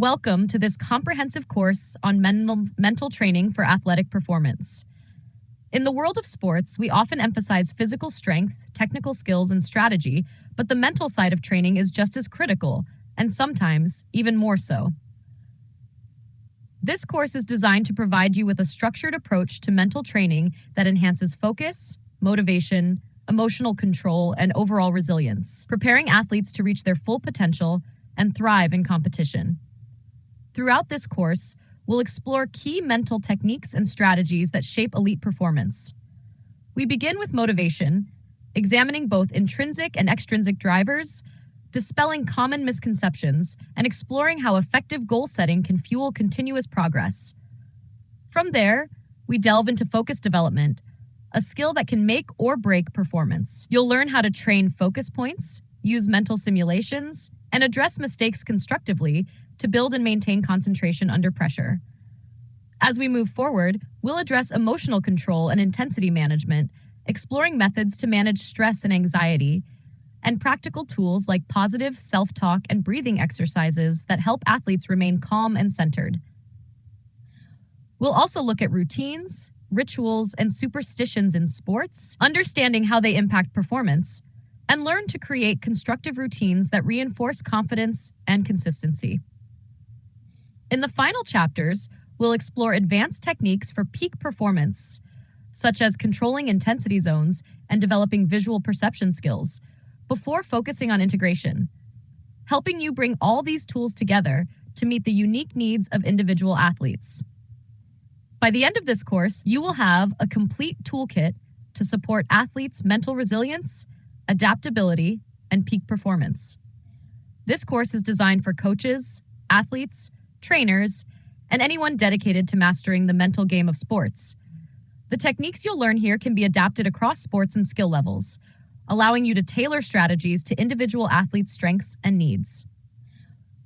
Welcome to this comprehensive course on mental training for athletic performance. In the world of sports, we often emphasize physical strength, technical skills, and strategy, but the mental side of training is just as critical, and sometimes even more so. This course is designed to provide you with a structured approach to mental training that enhances focus, motivation, emotional control, and overall resilience, preparing athletes to reach their full potential and thrive in competition. Throughout this course, we'll explore key mental techniques and strategies that shape elite performance. We begin with motivation, examining both intrinsic and extrinsic drivers, dispelling common misconceptions, and exploring how effective goal setting can fuel continuous progress. From there, we delve into focus development, a skill that can make or break performance. You'll learn how to train focus points, use mental simulations, and address mistakes constructively to build and maintain concentration under pressure. As we move forward, we'll address emotional control and intensity management, exploring methods to manage stress and anxiety, and practical tools like positive self-talk and breathing exercises that help athletes remain calm and centered. We'll also look at routines, rituals, and superstitions in sports, understanding how they impact performance, and learn to create constructive routines that reinforce confidence and consistency. In the final chapters, we'll explore advanced techniques for peak performance, such as controlling intensity zones and developing visual perception skills, before focusing on integration, helping you bring all these tools together to meet the unique needs of individual athletes. By the end of this course, you will have a complete toolkit to support athletes' mental resilience, adaptability, and peak performance. This course is designed for coaches, athletes, trainers, and anyone dedicated to mastering the mental game of sports. The techniques you'll learn here can be adapted across sports and skill levels, allowing you to tailor strategies to individual athletes' strengths and needs.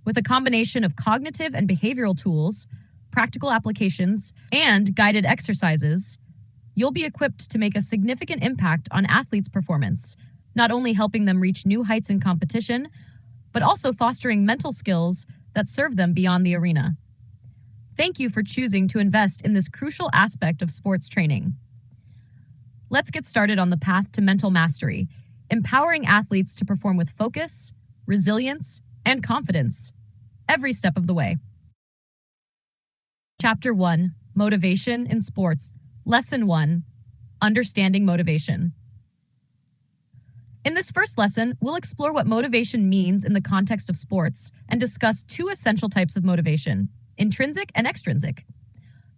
With a combination of cognitive and behavioral tools, practical applications, and guided exercises, you'll be equipped to make a significant impact on athletes' performance, not only helping them reach new heights in competition, but also fostering mental skills that serve them beyond the arena. Thank you for choosing to invest in this crucial aspect of sports training. Let's get started on the path to mental mastery, empowering athletes to perform with focus, resilience, and confidence every step of the way. Chapter 1, Motivation in Sports. Lesson 1, Understanding Motivation. In this first lesson, we'll explore what motivation means in the context of sports and discuss two essential types of motivation, intrinsic and extrinsic.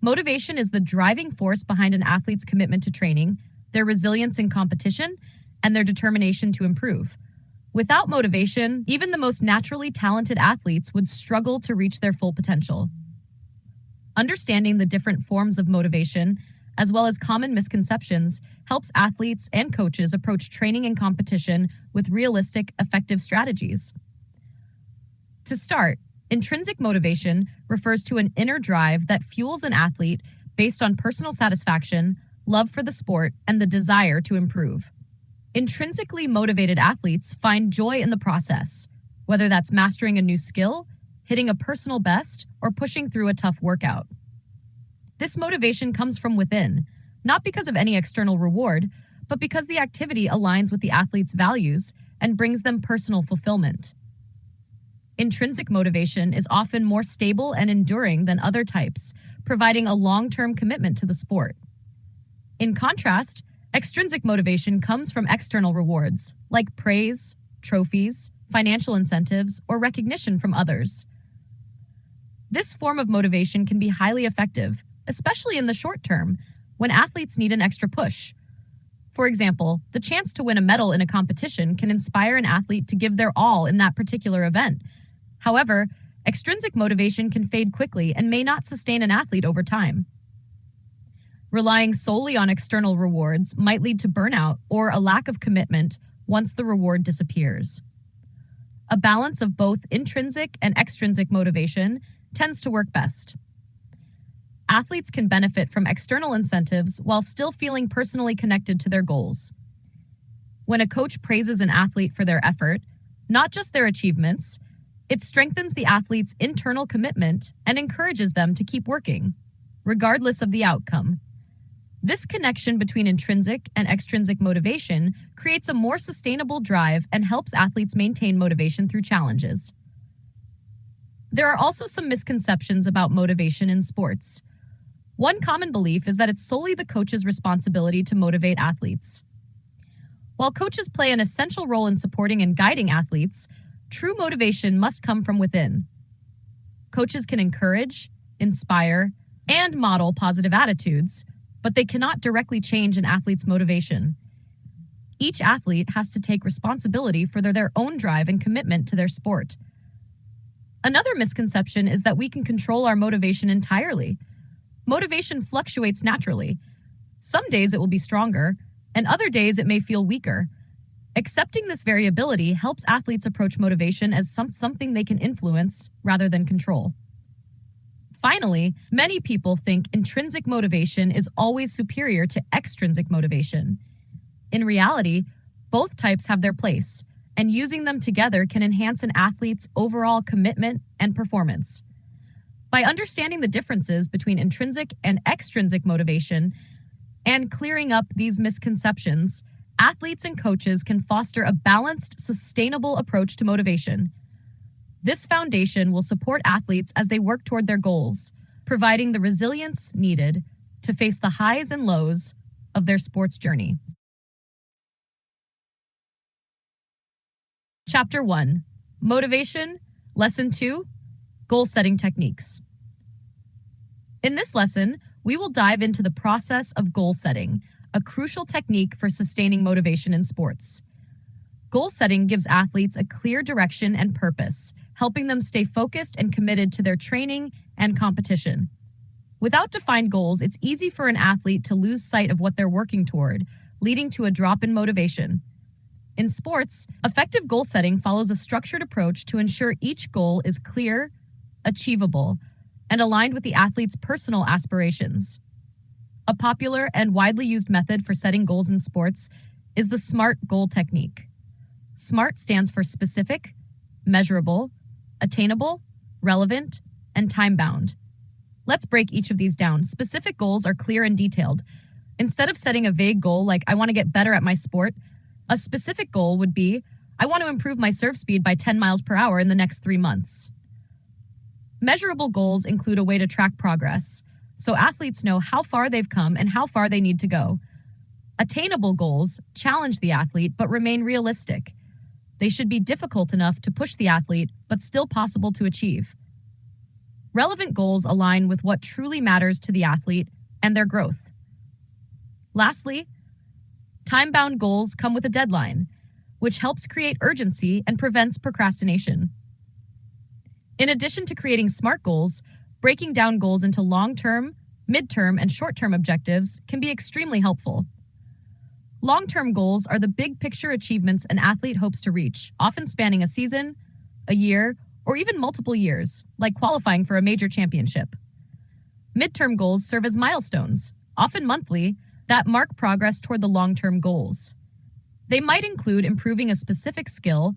Motivation is the driving force behind an athlete's commitment to training, their resilience in competition, and their determination to improve. Without motivation, even the most naturally talented athletes would struggle to reach their full potential. Understanding the different forms of motivation, as well as common misconceptions, helps athletes and coaches approach training and competition with realistic, effective strategies. To start, intrinsic motivation refers to an inner drive that fuels an athlete based on personal satisfaction, love for the sport, and the desire to improve. Intrinsically motivated athletes find joy in the process, whether that's mastering a new skill, hitting a personal best, or pushing through a tough workout. This motivation comes from within, not because of any external reward, but because the activity aligns with the athlete's values and brings them personal fulfillment. Intrinsic motivation is often more stable and enduring than other types, providing a long-term commitment to the sport. In contrast, extrinsic motivation comes from external rewards, like praise, trophies, financial incentives, or recognition from others. This form of motivation can be highly effective, especially in the short term, when athletes need an extra push. For example, the chance to win a medal in a competition can inspire an athlete to give their all in that particular event. However, extrinsic motivation can fade quickly and may not sustain an athlete over time. Relying solely on external rewards might lead to burnout or a lack of commitment once the reward disappears. A balance of both intrinsic and extrinsic motivation tends to work best. Athletes can benefit from external incentives while still feeling personally connected to their goals. When a coach praises an athlete for their effort, not just their achievements, It strengthens the athlete's internal commitment and encourages them to keep working, regardless of the outcome. This connection between intrinsic and extrinsic motivation creates a more sustainable drive and helps athletes maintain motivation through challenges. There are also some misconceptions about motivation in sports. One common belief is that it's solely the coach's responsibility to motivate athletes. While coaches play an essential role in supporting and guiding athletes, true motivation must come from within. Coaches can encourage, inspire, and model positive attitudes, but they cannot directly change an athlete's motivation. Each athlete has to take responsibility for their own drive and commitment to their sport. Another misconception is that we can control our motivation entirely. Motivation fluctuates naturally. Some days it will be stronger, and other days it may feel weaker. Accepting this variability helps athletes approach motivation as something they can influence rather than control. Finally, many people think intrinsic motivation is always superior to extrinsic motivation. In reality, both types have their place, and using them together can enhance an athlete's overall commitment and performance. By understanding the differences between intrinsic and extrinsic motivation and clearing up these misconceptions, athletes and coaches can foster a balanced, sustainable approach to motivation. This foundation will support athletes as they work toward their goals, providing the resilience needed to face the highs and lows of their sports journey. Chapter 1: Motivation, Lesson 2: Goal-Setting Techniques. In this lesson, we will dive into the process of goal setting, a crucial technique for sustaining motivation in sports. Goal setting gives athletes a clear direction and purpose, helping them stay focused and committed to their training and competition. Without defined goals, it's easy for an athlete to lose sight of what they're working toward, leading to a drop in motivation. In sports, effective goal setting follows a structured approach to ensure each goal is clear, achievable, and aligned with the athlete's personal aspirations. A popular and widely used method for setting goals in sports is the SMART goal technique. SMART stands for specific, measurable, attainable, relevant, and time-bound. Let's break each of these down. Specific goals are clear and detailed. Instead of setting a vague goal like, I want to get better at my sport, a specific goal would be, I want to improve my serve speed by 10 miles per hour in the next 3 months. Measurable goals include a way to track progress, so athletes know how far they've come and how far they need to go. Attainable goals challenge the athlete but remain realistic. They should be difficult enough to push the athlete, but still possible to achieve. Relevant goals align with what truly matters to the athlete and their growth. Lastly, time-bound goals come with a deadline, which helps create urgency and prevents procrastination. In addition to creating SMART goals, breaking down goals into long-term, mid-term, and short-term objectives can be extremely helpful. Long-term goals are the big-picture achievements an athlete hopes to reach, often spanning a season, a year, or even multiple years, like qualifying for a major championship. Mid-term goals serve as milestones, often monthly, that mark progress toward the long-term goals. They might include improving a specific skill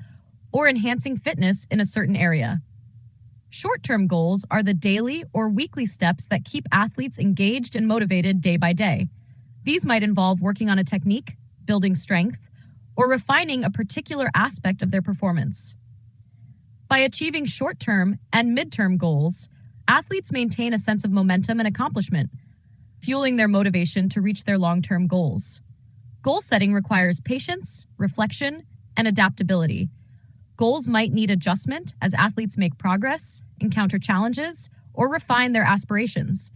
or enhancing fitness in a certain area. Short-term goals are the daily or weekly steps that keep athletes engaged and motivated day by day. These might involve working on a technique, building strength, or refining a particular aspect of their performance. By achieving short-term and mid-term goals, athletes maintain a sense of momentum and accomplishment, fueling their motivation to reach their long-term goals. Goal setting requires patience, reflection, and adaptability. Goals might need adjustment as athletes make progress, encounter challenges, or refine their aspirations.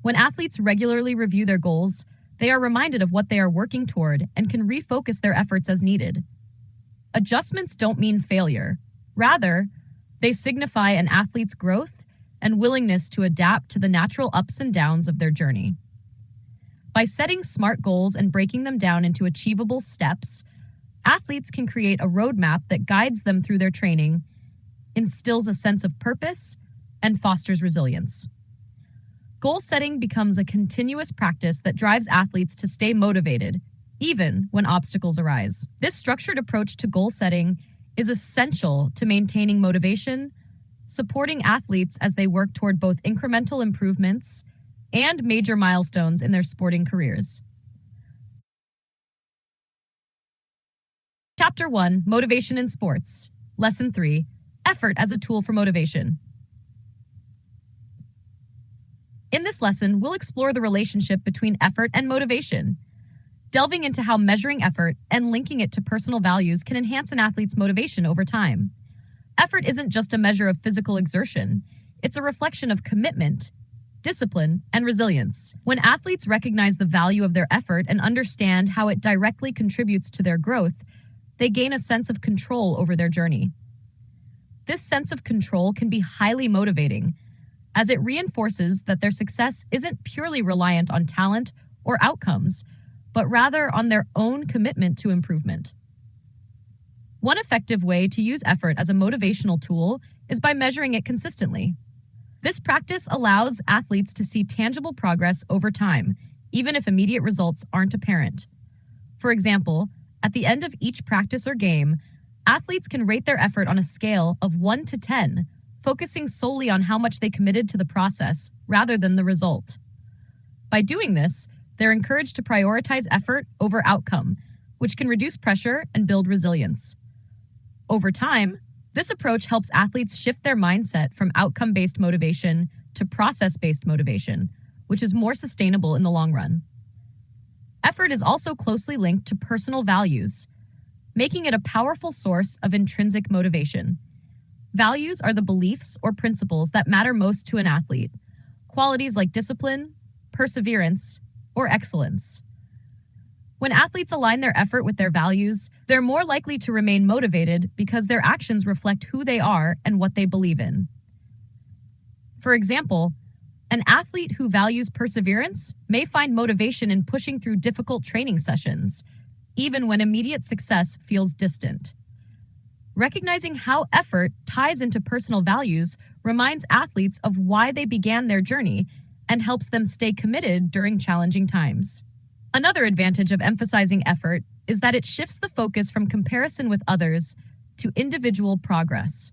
When athletes regularly review their goals, they are reminded of what they are working toward and can refocus their efforts as needed. Adjustments don't mean failure. Rather, they signify an athlete's growth and willingness to adapt to the natural ups and downs of their journey. By setting SMART goals and breaking them down into achievable steps, athletes can create a roadmap that guides them through their training, instills a sense of purpose, and fosters resilience. Goal setting becomes a continuous practice that drives athletes to stay motivated, even when obstacles arise. This structured approach to goal setting is essential to maintaining motivation, supporting athletes as they work toward both incremental improvements and major milestones in their sporting careers. Chapter 1, Motivation in Sports. Lesson 3, Effort as a Tool for Motivation. In this lesson, we'll explore the relationship between effort and motivation, delving into how measuring effort and linking it to personal values can enhance an athlete's motivation over time. Effort isn't just a measure of physical exertion, it's a reflection of commitment, discipline, and resilience. When athletes recognize the value of their effort and understand how it directly contributes to their growth, they gain a sense of control over their journey. This sense of control can be highly motivating, as it reinforces that their success isn't purely reliant on talent or outcomes, but rather on their own commitment to improvement. One effective way to use effort as a motivational tool is by measuring it consistently. This practice allows athletes to see tangible progress over time, even if immediate results aren't apparent. For example, at the end of each practice or game, athletes can rate their effort on a scale of 1 to 10, focusing solely on how much they committed to the process rather than the result. By doing this, they're encouraged to prioritize effort over outcome, which can reduce pressure and build resilience. Over time, this approach helps athletes shift their mindset from outcome-based motivation to process-based motivation, which is more sustainable in the long run. Effort is also closely linked to personal values, making it a powerful source of intrinsic motivation. Values are the beliefs or principles that matter most to an athlete, qualities like discipline, perseverance, or excellence. When athletes align their effort with their values, they're more likely to remain motivated because their actions reflect who they are and what they believe in. For example, an athlete who values perseverance may find motivation in pushing through difficult training sessions, even when immediate success feels distant. Recognizing how effort ties into personal values reminds athletes of why they began their journey and helps them stay committed during challenging times. Another advantage of emphasizing effort is that it shifts the focus from comparison with others to individual progress.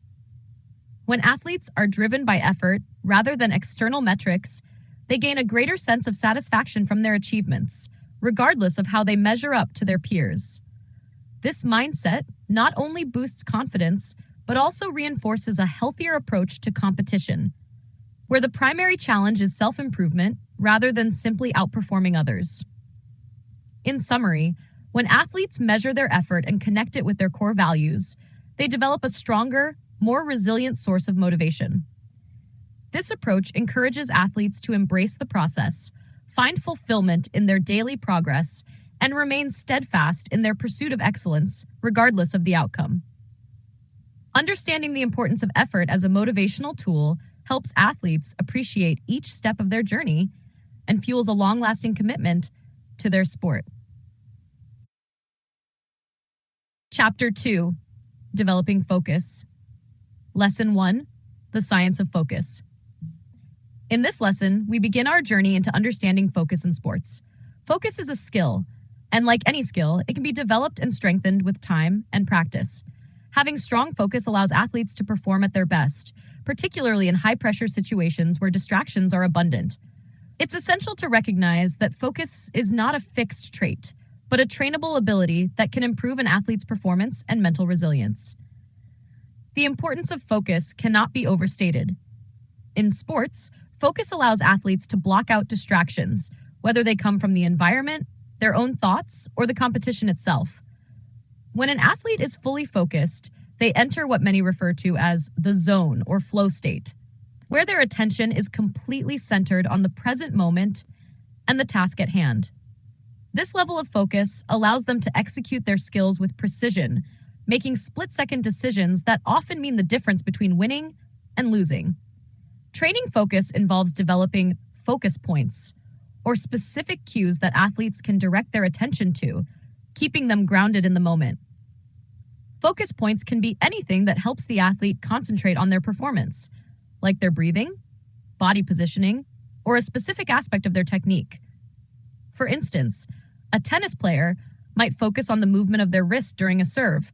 When athletes are driven by effort rather than external metrics, they gain a greater sense of satisfaction from their achievements, regardless of how they measure up to their peers. This mindset not only boosts confidence, but also reinforces a healthier approach to competition, where the primary challenge is self-improvement rather than simply outperforming others. In summary, when athletes measure their effort and connect it with their core values, they develop a stronger, more resilient source of motivation. This approach encourages athletes to embrace the process, find fulfillment in their daily progress, and remain steadfast in their pursuit of excellence, regardless of the outcome. Understanding the importance of effort as a motivational tool helps athletes appreciate each step of their journey and fuels a long-lasting commitment to their sport. Chapter 2, Developing Focus. Lesson 1, The Science of Focus. In this lesson, we begin our journey into understanding focus in sports. Focus is a skill, and like any skill, it can be developed and strengthened with time and practice. Having strong focus allows athletes to perform at their best, particularly in high-pressure situations where distractions are abundant. It's essential to recognize that focus is not a fixed trait, but a trainable ability that can improve an athlete's performance and mental resilience. The importance of focus cannot be overstated. In sports, focus allows athletes to block out distractions, whether they come from the environment, their own thoughts, or the competition itself. When an athlete is fully focused, they enter what many refer to as the zone or flow state, where their attention is completely centered on the present moment and the task at hand. This level of focus allows them to execute their skills with precision, making split-second decisions that often mean the difference between winning and losing. Training focus involves developing focus points, or specific cues that athletes can direct their attention to, keeping them grounded in the moment. Focus points can be anything that helps the athlete concentrate on their performance, like their breathing, body positioning, or a specific aspect of their technique. For instance, a tennis player might focus on the movement of their wrist during a serve,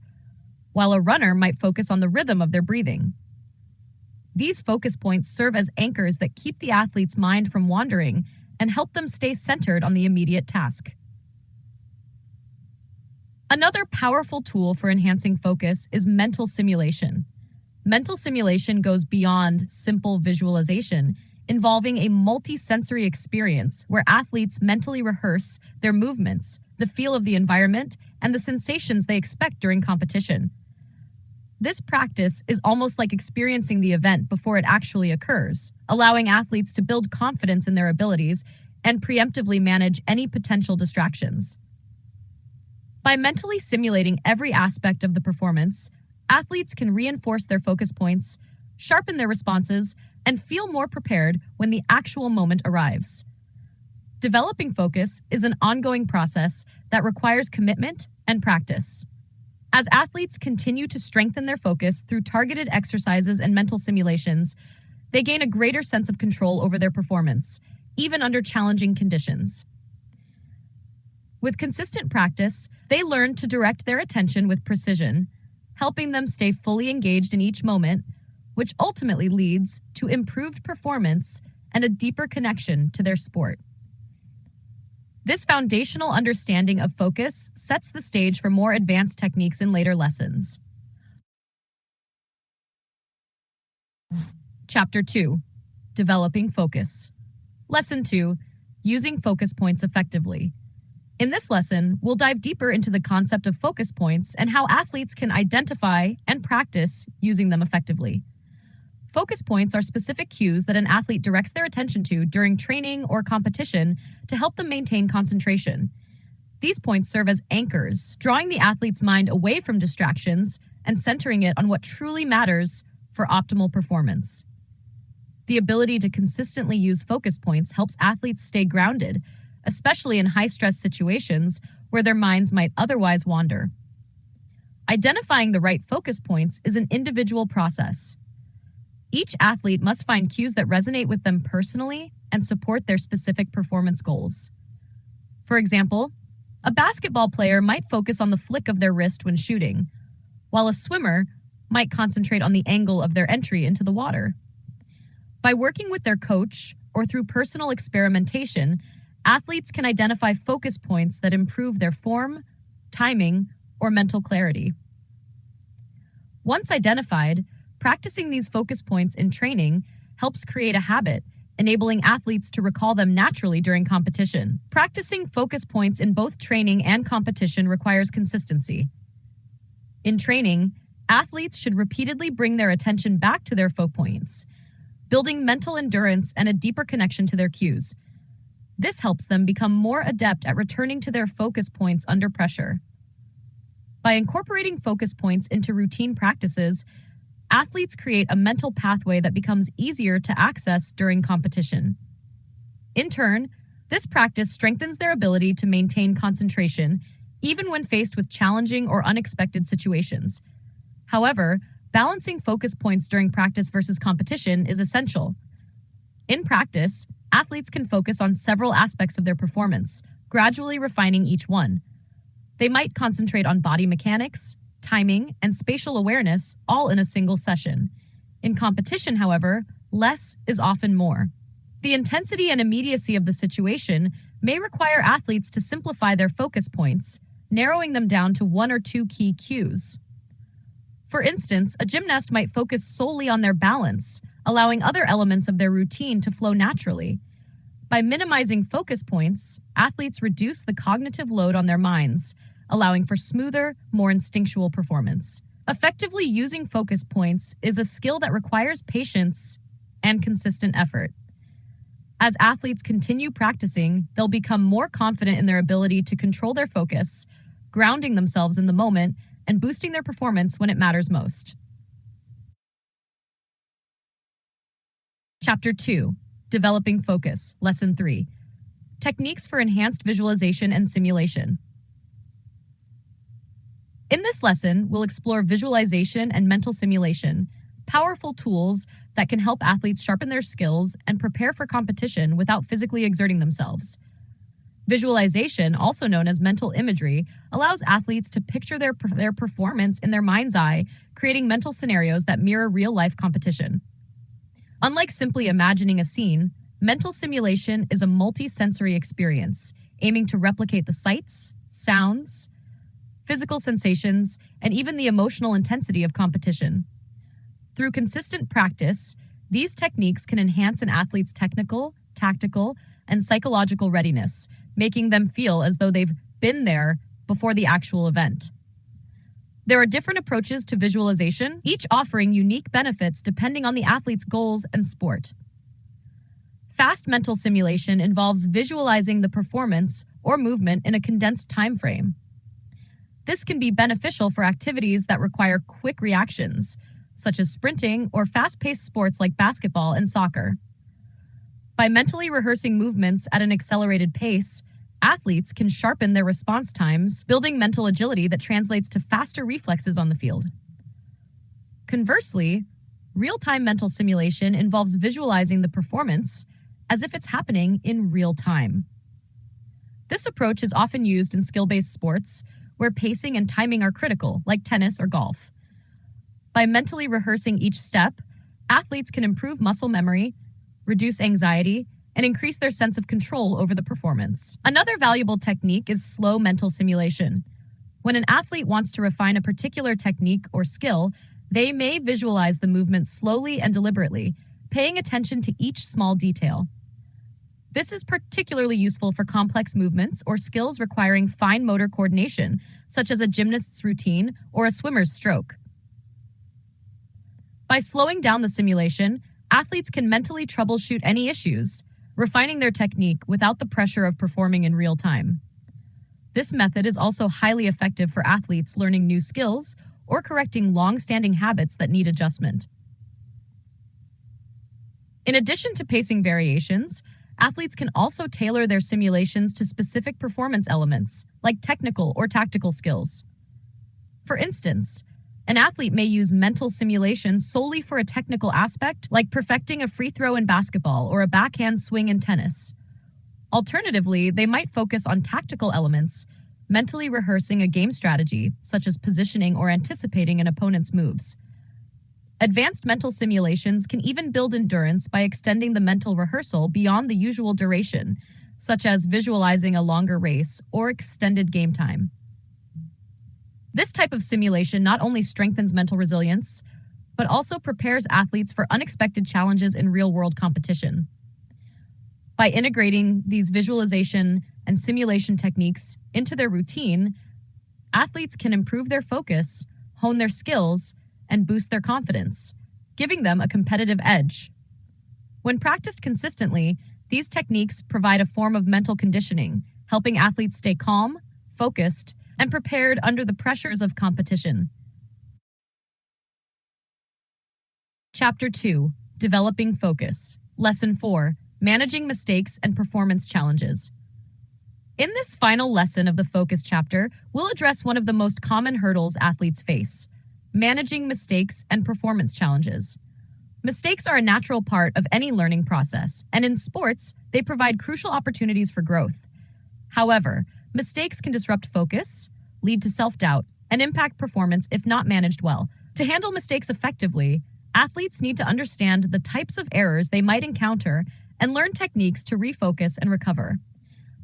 while a runner might focus on the rhythm of their breathing. These focus points serve as anchors that keep the athlete's mind from wandering and help them stay centered on the immediate task. Another powerful tool for enhancing focus is mental simulation. Mental simulation goes beyond simple visualization, involving a multi-sensory experience where athletes mentally rehearse their movements, the feel of the environment, and the sensations they expect during competition. This practice is almost like experiencing the event before it actually occurs, allowing athletes to build confidence in their abilities and preemptively manage any potential distractions. By mentally simulating every aspect of the performance, athletes can reinforce their focus points, sharpen their responses, and feel more prepared when the actual moment arrives. Developing focus is an ongoing process that requires commitment and practice. As athletes continue to strengthen their focus through targeted exercises and mental simulations, they gain a greater sense of control over their performance, even under challenging conditions. With consistent practice, they learn to direct their attention with precision, helping them stay fully engaged in each moment, which ultimately leads to improved performance and a deeper connection to their sport. This foundational understanding of focus sets the stage for more advanced techniques in later lessons. Chapter 2. Developing Focus. Lesson 2. Using focus points effectively. In this lesson, we'll dive deeper into the concept of focus points and how athletes can identify and practice using them effectively. Focus points are specific cues that an athlete directs their attention to during training or competition to help them maintain concentration. These points serve as anchors, drawing the athlete's mind away from distractions and centering it on what truly matters for optimal performance. The ability to consistently use focus points helps athletes stay grounded, especially in high-stress situations where their minds might otherwise wander. Identifying the right focus points is an individual process. Each athlete must find cues that resonate with them personally and support their specific performance goals. For example, a basketball player might focus on the flick of their wrist when shooting, while a swimmer might concentrate on the angle of their entry into the water. By working with their coach or through personal experimentation, athletes can identify focus points that improve their form, timing, or mental clarity. Once identified, practicing these focus points in training helps create a habit, enabling athletes to recall them naturally during competition. Practicing focus points in both training and competition requires consistency. In training, athletes should repeatedly bring their attention back to their focus points, building mental endurance and a deeper connection to their cues. This helps them become more adept at returning to their focus points under pressure. By incorporating focus points into routine practices, athletes create a mental pathway that becomes easier to access during competition. In turn, this practice strengthens their ability to maintain concentration, even when faced with challenging or unexpected situations. However, balancing focus points during practice versus competition is essential. In practice, athletes can focus on several aspects of their performance, gradually refining each one. They might concentrate on body mechanics, timing, and spatial awareness, all in a single session. In competition, however, less is often more. The intensity and immediacy of the situation may require athletes to simplify their focus points, narrowing them down to one or two key cues. For instance, a gymnast might focus solely on their balance, allowing other elements of their routine to flow naturally. By minimizing focus points, athletes reduce the cognitive load on their minds, allowing for smoother, more instinctual performance. Effectively using focus points is a skill that requires patience and consistent effort. As athletes continue practicing, they'll become more confident in their ability to control their focus, grounding themselves in the moment and boosting their performance when it matters most. Chapter 2. Developing Focus. Lesson 3. Techniques for enhanced visualization and simulation. In this lesson, we'll explore visualization and mental simulation, powerful tools that can help athletes sharpen their skills and prepare for competition without physically exerting themselves. Visualization, also known as mental imagery, allows athletes to picture their performance in their mind's eye, creating mental scenarios that mirror real-life competition. Unlike simply imagining a scene, mental simulation is a multi-sensory experience, aiming to replicate the sights, sounds, physical sensations, and even the emotional intensity of competition. Through consistent practice, these techniques can enhance an athlete's technical, tactical, and psychological readiness, making them feel as though they've been there before the actual event. There are different approaches to visualization, each offering unique benefits depending on the athlete's goals and sport. Fast mental simulation involves visualizing the performance or movement in a condensed time frame. This can be beneficial for activities that require quick reactions, such as sprinting or fast-paced sports like basketball and soccer. By mentally rehearsing movements at an accelerated pace, athletes can sharpen their response times, building mental agility that translates to faster reflexes on the field. Conversely, real-time mental simulation involves visualizing the performance as if it's happening in real time. This approach is often used in skill-based sports where pacing and timing are critical, like tennis or golf. By mentally rehearsing each step, athletes can improve muscle memory, reduce anxiety, and increase their sense of control over the performance. Another valuable technique is slow mental simulation. When an athlete wants to refine a particular technique or skill, they may visualize the movement slowly and deliberately, paying attention to each small detail. This is particularly useful for complex movements or skills requiring fine motor coordination, such as a gymnast's routine or a swimmer's stroke. By slowing down the simulation, athletes can mentally troubleshoot any issues, refining their technique without the pressure of performing in real time. This method is also highly effective for athletes learning new skills or correcting long-standing habits that need adjustment. In addition to pacing variations, athletes can also tailor their simulations to specific performance elements, like technical or tactical skills. For instance, an athlete may use mental simulation solely for a technical aspect, like perfecting a free throw in basketball or a backhand swing in tennis. Alternatively, they might focus on tactical elements, mentally rehearsing a game strategy, such as positioning or anticipating an opponent's moves. Advanced mental simulations can even build endurance by extending the mental rehearsal beyond the usual duration, such as visualizing a longer race or extended game time. This type of simulation not only strengthens mental resilience, but also prepares athletes for unexpected challenges in real-world competition. By integrating these visualization and simulation techniques into their routine, athletes can improve their focus, hone their skills, and boost their confidence, giving them a competitive edge. When practiced consistently, these techniques provide a form of mental conditioning, helping athletes stay calm, focused, and prepared under the pressures of competition. Chapter 2, Developing Focus. Lesson 4, Managing Mistakes and Performance Challenges. In this final lesson of the Focus chapter, we'll address one of the most common hurdles athletes face: managing mistakes and performance challenges. Mistakes are a natural part of any learning process, and in sports, they provide crucial opportunities for growth. However, mistakes can disrupt focus, lead to self-doubt, and impact performance if not managed well. To handle mistakes effectively, athletes need to understand the types of errors they might encounter and learn techniques to refocus and recover.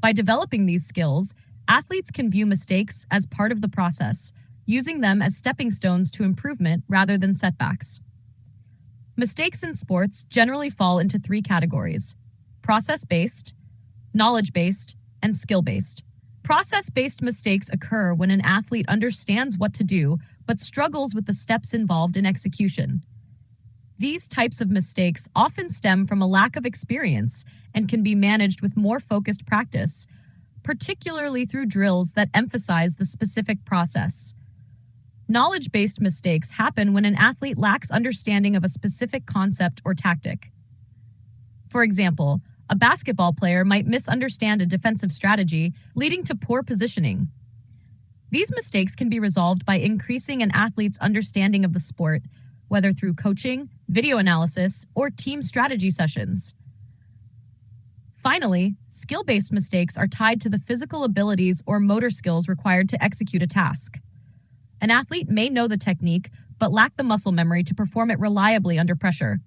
By developing these skills, athletes can view mistakes as part of the process, using them as stepping stones to improvement rather than setbacks. Mistakes in sports generally fall into 3 categories: process-based, knowledge-based, and skill-based. Process-based mistakes occur when an athlete understands what to do but struggles with the steps involved in execution. These types of mistakes often stem from a lack of experience and can be managed with more focused practice, particularly through drills that emphasize the specific process. Knowledge-based mistakes happen when an athlete lacks understanding of a specific concept or tactic. For example, a basketball player might misunderstand a defensive strategy, leading to poor positioning. These mistakes can be resolved by increasing an athlete's understanding of the sport, whether through coaching, video analysis, or team strategy sessions. Finally, skill-based mistakes are tied to the physical abilities or motor skills required to execute a task. An athlete may know the technique, but lack the muscle memory to perform it reliably under pressure.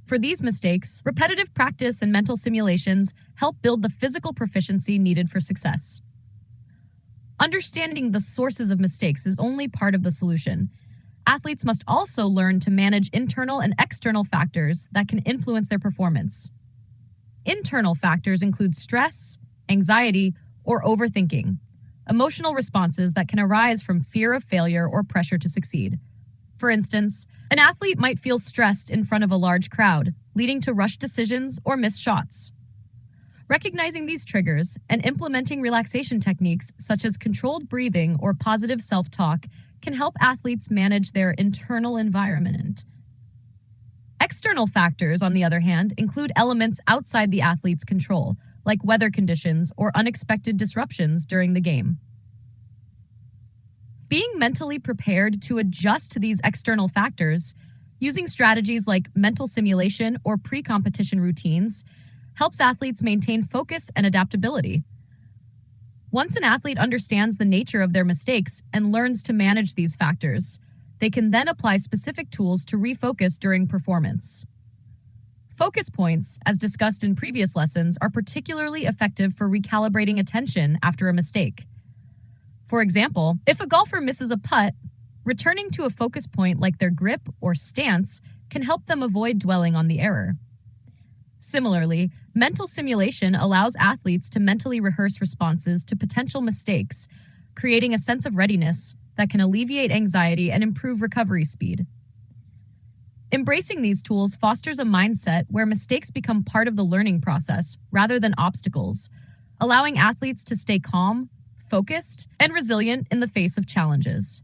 For these mistakes, repetitive practice and mental simulations help build the physical proficiency needed for success. Understanding the sources of mistakes is only part of the solution. Athletes must also learn to manage internal and external factors that can influence their performance. Internal factors include stress, anxiety, or overthinking, emotional responses that can arise from fear of failure or pressure to succeed. For instance, an athlete might feel stressed in front of a large crowd, leading to rushed decisions or missed shots. Recognizing these triggers and implementing relaxation techniques such as controlled breathing or positive self-talk can help athletes manage their internal environment. External factors, on the other hand, include elements outside the athlete's control, like weather conditions or unexpected disruptions during the game. Being mentally prepared to adjust to these external factors, using strategies like mental simulation or pre-competition routines, helps athletes maintain focus and adaptability. Once an athlete understands the nature of their mistakes and learns to manage these factors, they can then apply specific tools to refocus during performance. Focus points, as discussed in previous lessons, are particularly effective for recalibrating attention after a mistake. For example, if a golfer misses a putt, returning to a focus point like their grip or stance can help them avoid dwelling on the error. Similarly, mental simulation allows athletes to mentally rehearse responses to potential mistakes, creating a sense of readiness that can alleviate anxiety and improve recovery speed. Embracing these tools fosters a mindset where mistakes become part of the learning process rather than obstacles, allowing athletes to stay calm, focused, and resilient in the face of challenges.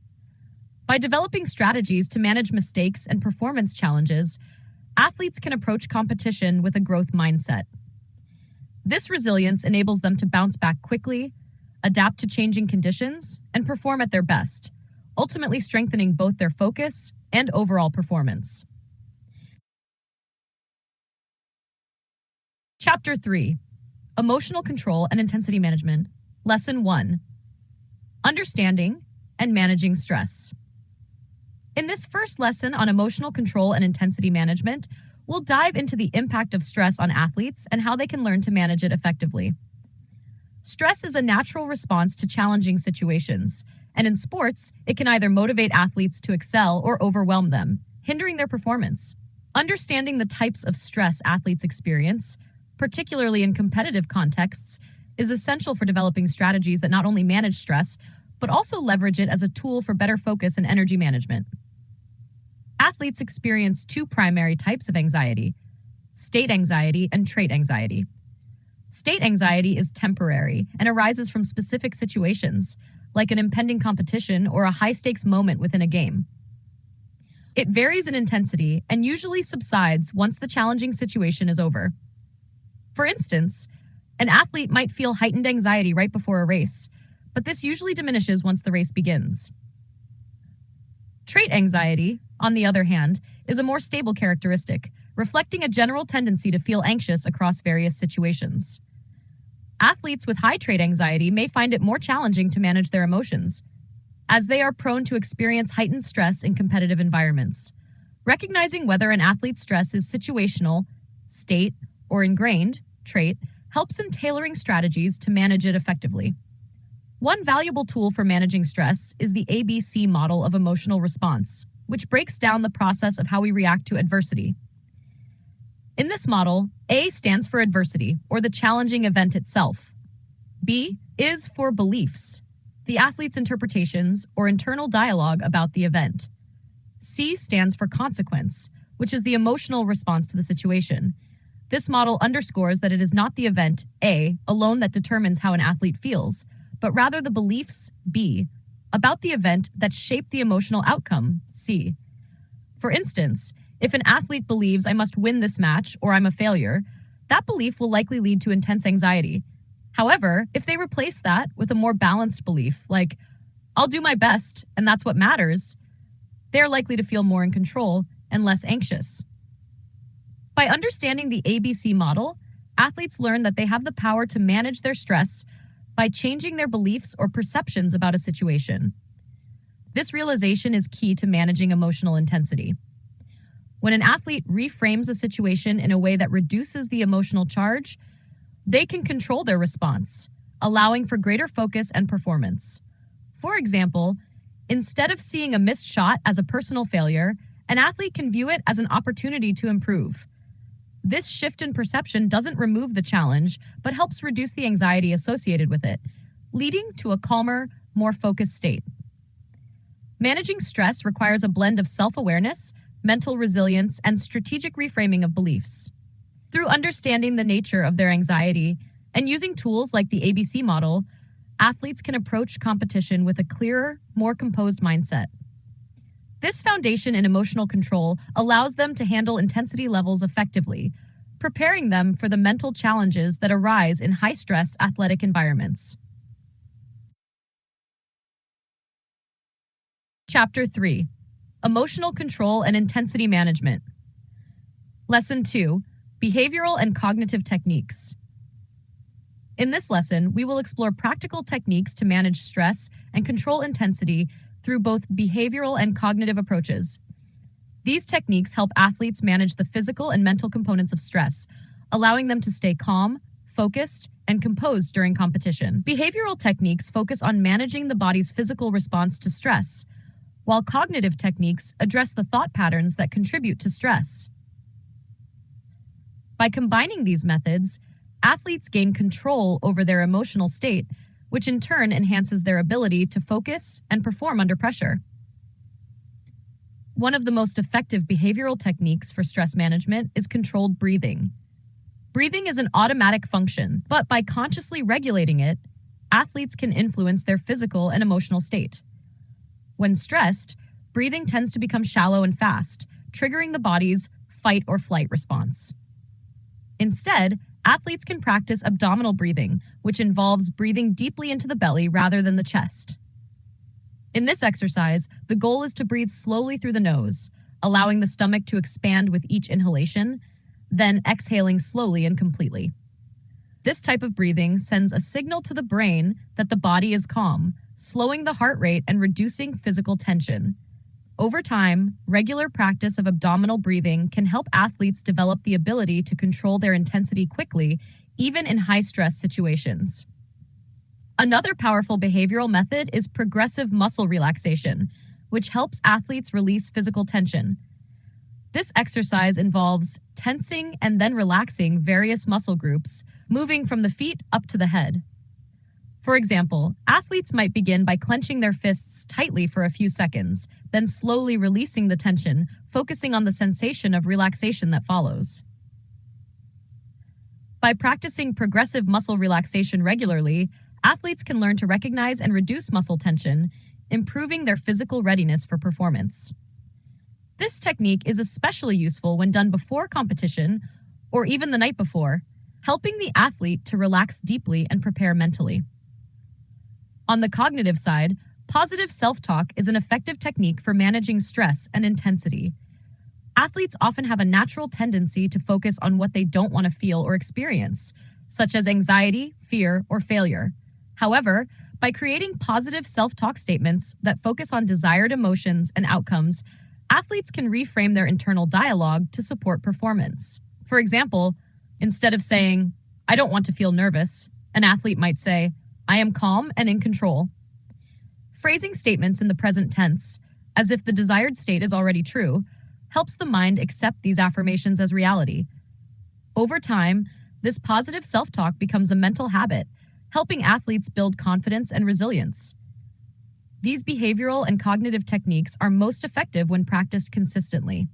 By developing strategies to manage mistakes and performance challenges, athletes can approach competition with a growth mindset. This resilience enables them to bounce back quickly, adapt to changing conditions, and perform at their best, ultimately strengthening both their focus and overall performance. Chapter 3: Emotional Control and Intensity Management. Lesson 1: Understanding and Managing Stress. In this first lesson on emotional control and intensity management, we'll dive into the impact of stress on athletes and how they can learn to manage it effectively. Stress is a natural response to challenging situations, and in sports, it can either motivate athletes to excel or overwhelm them, hindering their performance. Understanding the types of stress athletes experience, particularly in competitive contexts, is essential for developing strategies that not only manage stress, but also leverage it as a tool for better focus and energy management. Athletes experience two primary types of anxiety: state anxiety and trait anxiety. State anxiety is temporary and arises from specific situations, like an impending competition or a high-stakes moment within a game. It varies in intensity and usually subsides once the challenging situation is over. For instance, an athlete might feel heightened anxiety right before a race, but this usually diminishes once the race begins. Trait anxiety, on the other hand, is a more stable characteristic, reflecting a general tendency to feel anxious across various situations. Athletes with high trait anxiety may find it more challenging to manage their emotions, as they are prone to experience heightened stress in competitive environments. Recognizing whether an athlete's stress is situational, state, or ingrained, trait, helps in tailoring strategies to manage it effectively. One valuable tool for managing stress is the ABC model of emotional response, which breaks down the process of how we react to adversity. In this model, A stands for adversity, or the challenging event itself. B is for beliefs, the athlete's interpretations or internal dialogue about the event. C stands for consequence, which is the emotional response to the situation. This model underscores that it is not the event, A, alone that determines how an athlete feels, but rather the beliefs, B, about the event that shape the emotional outcome, C. For instance, if an athlete believes I must win this match or I'm a failure, that belief will likely lead to intense anxiety. However, if they replace that with a more balanced belief, like, I'll do my best and that's what matters, they're likely to feel more in control and less anxious. By understanding the ABC model, athletes learn that they have the power to manage their stress by changing their beliefs or perceptions about a situation. This realization is key to managing emotional intensity. When an athlete reframes a situation in a way that reduces the emotional charge, they can control their response, allowing for greater focus and performance. For example, instead of seeing a missed shot as a personal failure, an athlete can view it as an opportunity to improve. This shift in perception doesn't remove the challenge, but helps reduce the anxiety associated with it, leading to a calmer, more focused state. Managing stress requires a blend of self-awareness, mental resilience, and strategic reframing of beliefs. Through understanding the nature of their anxiety and using tools like the ABC model, athletes can approach competition with a clearer, more composed mindset. This foundation in emotional control allows them to handle intensity levels effectively, preparing them for the mental challenges that arise in high-stress athletic environments. Chapter 3: Emotional Control and Intensity Management. Lesson 2: Behavioral and Cognitive Techniques. In this lesson, we will explore practical techniques to manage stress and control intensity through both behavioral and cognitive approaches. These techniques help athletes manage the physical and mental components of stress, allowing them to stay calm, focused, and composed during competition. Behavioral techniques focus on managing the body's physical response to stress, while cognitive techniques address the thought patterns that contribute to stress. By combining these methods, athletes gain control over their emotional state, which in turn enhances their ability to focus and perform under pressure. One of the most effective behavioral techniques for stress management is controlled breathing. Breathing is an automatic function, but by consciously regulating it, athletes can influence their physical and emotional state. When stressed, breathing tends to become shallow and fast, triggering the body's fight or flight response. Instead, athletes can practice abdominal breathing, which involves breathing deeply into the belly rather than the chest. In this exercise, the goal is to breathe slowly through the nose, allowing the stomach to expand with each inhalation, then exhaling slowly and completely. This type of breathing sends a signal to the brain that the body is calm, slowing the heart rate and reducing physical tension. Over time, regular practice of abdominal breathing can help athletes develop the ability to control their intensity quickly, even in high-stress situations. Another powerful behavioral method is progressive muscle relaxation, which helps athletes release physical tension. This exercise involves tensing and then relaxing various muscle groups, moving from the feet up to the head. For example, athletes might begin by clenching their fists tightly for a few seconds, then slowly releasing the tension, focusing on the sensation of relaxation that follows. By practicing progressive muscle relaxation regularly, athletes can learn to recognize and reduce muscle tension, improving their physical readiness for performance. This technique is especially useful when done before competition or even the night before, helping the athlete to relax deeply and prepare mentally. On the cognitive side, positive self-talk is an effective technique for managing stress and intensity. Athletes often have a natural tendency to focus on what they don't want to feel or experience, such as anxiety, fear, or failure. However, by creating positive self-talk statements that focus on desired emotions and outcomes, athletes can reframe their internal dialogue to support performance. For example, instead of saying, "I don't want to feel nervous," an athlete might say, "I am calm and in control." Phrasing statements in the present tense, as if the desired state is already true, helps the mind accept these affirmations as reality. Over time, this positive self-talk becomes a mental habit, helping athletes build confidence and resilience. These behavioral and cognitive techniques are most effective when practiced consistently.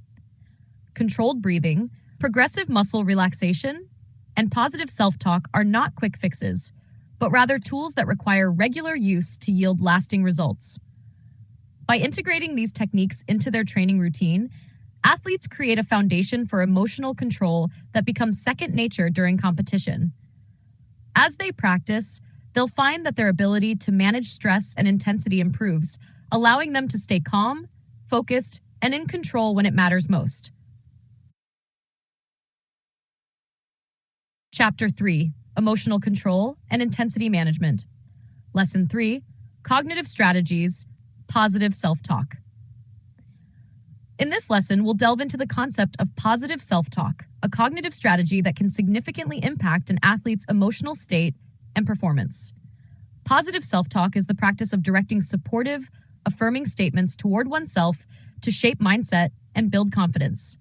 Controlled breathing, progressive muscle relaxation, and positive self-talk are not quick fixes, but rather tools that require regular use to yield lasting results. By integrating these techniques into their training routine, athletes create a foundation for emotional control that becomes second nature during competition. As they practice, they'll find that their ability to manage stress and intensity improves, allowing them to stay calm, focused, and in control when it matters most. Chapter 3, Emotional Control and Intensity Management. Lesson 3, Cognitive Strategies, Positive Self-Talk. In this lesson, we'll delve into the concept of positive self-talk, a cognitive strategy that can significantly impact an athlete's emotional state and performance. Positive self-talk is the practice of directing supportive, affirming statements toward oneself to shape mindset and build confidence.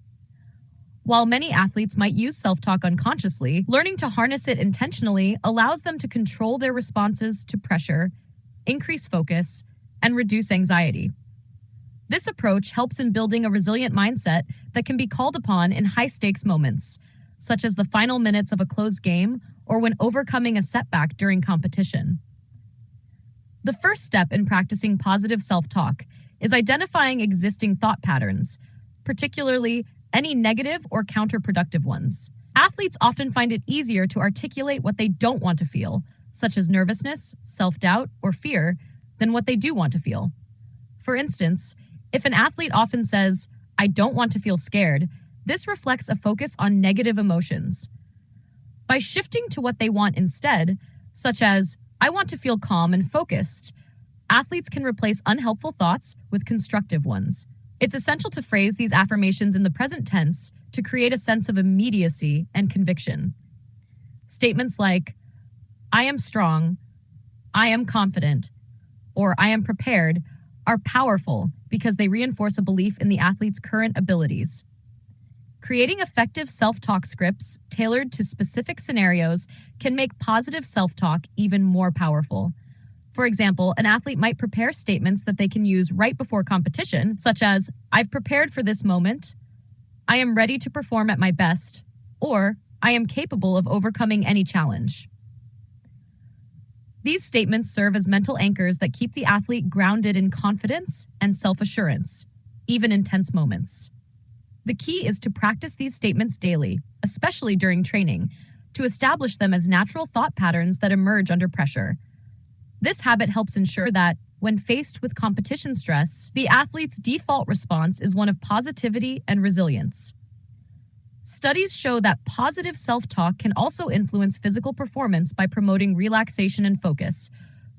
While many athletes might use self-talk unconsciously, learning to harness it intentionally allows them to control their responses to pressure, increase focus, and reduce anxiety. This approach helps in building a resilient mindset that can be called upon in high-stakes moments, such as the final minutes of a close game or when overcoming a setback during competition. The first step in practicing positive self-talk is identifying existing thought patterns, particularly any negative or counterproductive ones. Athletes often find it easier to articulate what they don't want to feel, such as nervousness, self-doubt, or fear, than what they do want to feel. For instance, if an athlete often says, "I don't want to feel scared," this reflects a focus on negative emotions. By shifting to what they want instead, such as, "I want to feel calm and focused," athletes can replace unhelpful thoughts with constructive ones. It's essential to phrase these affirmations in the present tense to create a sense of immediacy and conviction. Statements like, "I am strong," "I am confident," or "I am prepared" are powerful because they reinforce a belief in the athlete's current abilities. Creating effective self-talk scripts tailored to specific scenarios can make positive self-talk even more powerful. For example, an athlete might prepare statements that they can use right before competition, such as, "I've prepared for this moment," "I am ready to perform at my best," or "I am capable of overcoming any challenge." These statements serve as mental anchors that keep the athlete grounded in confidence and self-assurance, even in tense moments. The key is to practice these statements daily, especially during training, to establish them as natural thought patterns that emerge under pressure. This habit helps ensure that, when faced with competition stress, the athlete's default response is one of positivity and resilience. Studies show that positive self-talk can also influence physical performance by promoting relaxation and focus,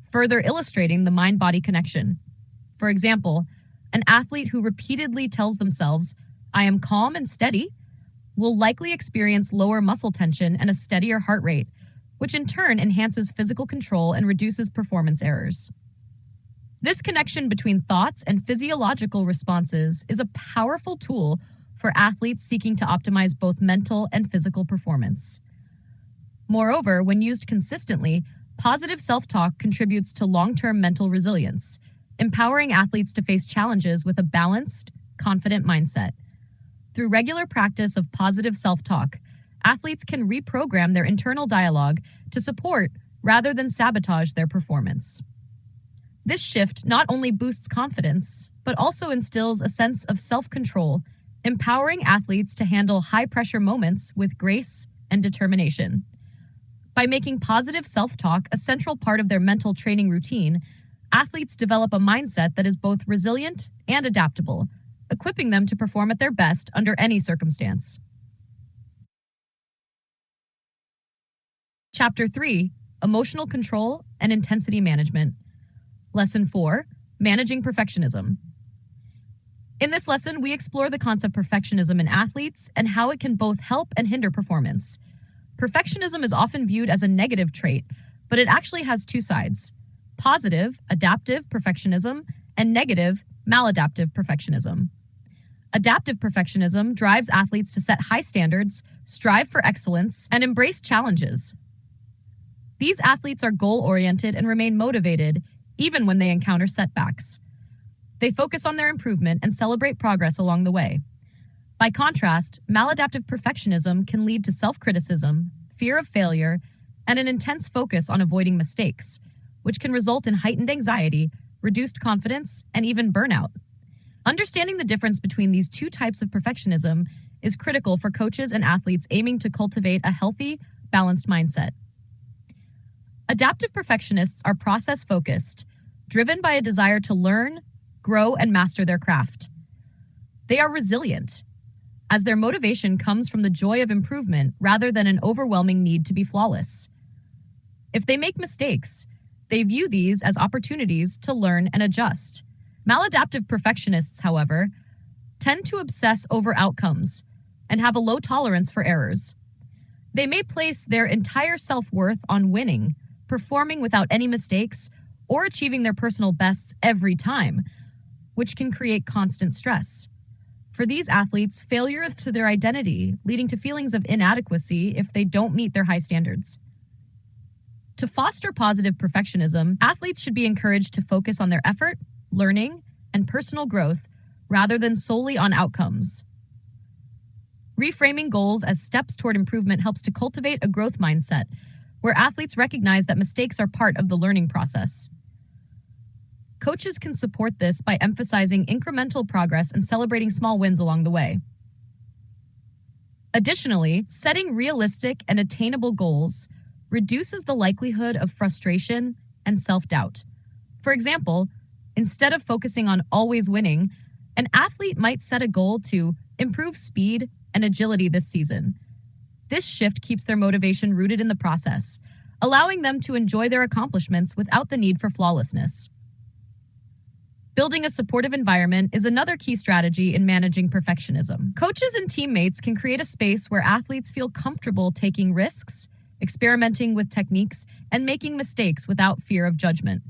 further illustrating the mind-body connection. For example, an athlete who repeatedly tells themselves, "I am calm and steady," will likely experience lower muscle tension and a steadier heart rate, which in turn enhances physical control and reduces performance errors. This connection between thoughts and physiological responses is a powerful tool for athletes seeking to optimize both mental and physical performance. Moreover, when used consistently, positive self-talk contributes to long-term mental resilience, empowering athletes to face challenges with a balanced, confident mindset. Through regular practice of positive self-talk, athletes can reprogram their internal dialogue to support rather than sabotage their performance. This shift not only boosts confidence, but also instills a sense of self-control, empowering athletes to handle high-pressure moments with grace and determination. By making positive self-talk a central part of their mental training routine, athletes develop a mindset that is both resilient and adaptable, equipping them to perform at their best under any circumstance. Chapter 3, Emotional Control and Intensity Management. Lesson 4, Managing Perfectionism. In this lesson, we explore the concept of perfectionism in athletes and how it can both help and hinder performance. Perfectionism is often viewed as a negative trait, but it actually has two sides: positive, adaptive perfectionism, and negative, maladaptive perfectionism. Adaptive perfectionism drives athletes to set high standards, strive for excellence, and embrace challenges. These athletes are goal-oriented and remain motivated, even when they encounter setbacks. They focus on their improvement and celebrate progress along the way. By contrast, maladaptive perfectionism can lead to self-criticism, fear of failure, and an intense focus on avoiding mistakes, which can result in heightened anxiety, reduced confidence, and even burnout. Understanding the difference between these two types of perfectionism is critical for coaches and athletes aiming to cultivate a healthy, balanced mindset. Adaptive perfectionists are process-focused, driven by a desire to learn, grow, and master their craft. They are resilient. as their motivation comes from the joy of improvement rather than an overwhelming need to be flawless. If they make mistakes, they view these as opportunities to learn and adjust. Maladaptive perfectionists, however, tend to obsess over outcomes and have a low tolerance for errors. They may place their entire self-worth on winning, performing without any mistakes, or achieving their personal bests every time, which can create constant stress. For these athletes, failure is to their identity, leading to feelings of inadequacy if they don't meet their high standards. To foster positive perfectionism, athletes should be encouraged to focus on their effort, learning, and personal growth rather than solely on outcomes. Reframing goals as steps toward improvement helps to cultivate a growth mindset, where athletes recognize that mistakes are part of the learning process. Coaches can support this by emphasizing incremental progress and celebrating small wins along the way. Additionally, setting realistic and attainable goals reduces the likelihood of frustration and self-doubt. For example, instead of focusing on always winning, an athlete might set a goal to improve speed and agility this season. This shift keeps their motivation rooted in the process, allowing them to enjoy their accomplishments without the need for flawlessness. Building a supportive environment is another key strategy in managing perfectionism. Coaches and teammates can create a space where athletes feel comfortable taking risks, experimenting with techniques, and making mistakes without fear of judgment.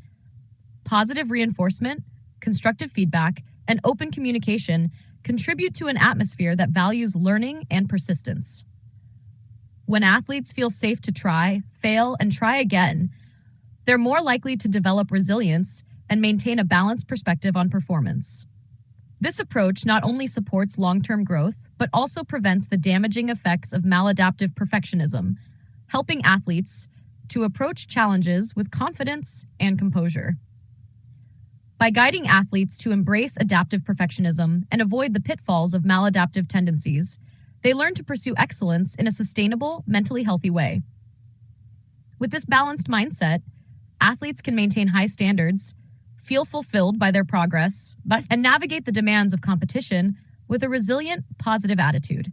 Positive reinforcement, constructive feedback, and open communication contribute to an atmosphere that values learning and persistence. When athletes feel safe to try, fail, and try again, they're more likely to develop resilience and maintain a balanced perspective on performance. This approach not only supports long-term growth, but also prevents the damaging effects of maladaptive perfectionism, helping athletes to approach challenges with confidence and composure. By guiding athletes to embrace adaptive perfectionism and avoid the pitfalls of maladaptive tendencies, they learn to pursue excellence in a sustainable, mentally healthy way. With this balanced mindset, athletes can maintain high standards, feel fulfilled by their progress, and navigate the demands of competition with a resilient, positive attitude.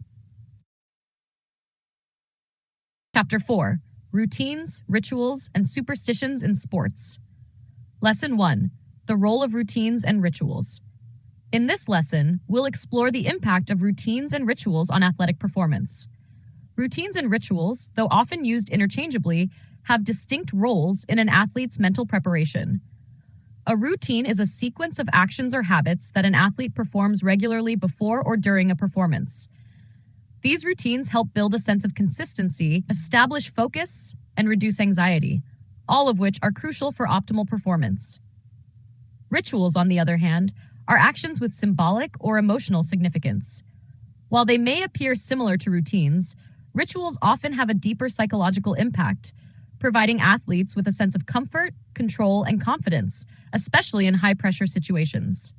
Chapter 4: Routines, Rituals, and Superstitions in Sports. Lesson 1: The Role of Routines and Rituals. In this lesson, we'll explore the impact of routines and rituals on athletic performance. Routines and rituals, though often used interchangeably, have distinct roles in an athlete's mental preparation. A routine is a sequence of actions or habits that an athlete performs regularly before or during a performance. These routines help build a sense of consistency, establish focus, and reduce anxiety, all of which are crucial for optimal performance. Rituals, on the other hand, are actions with symbolic or emotional significance. While they may appear similar to routines, rituals often have a deeper psychological impact, providing athletes with a sense of comfort, control, and confidence, especially in high-pressure situations.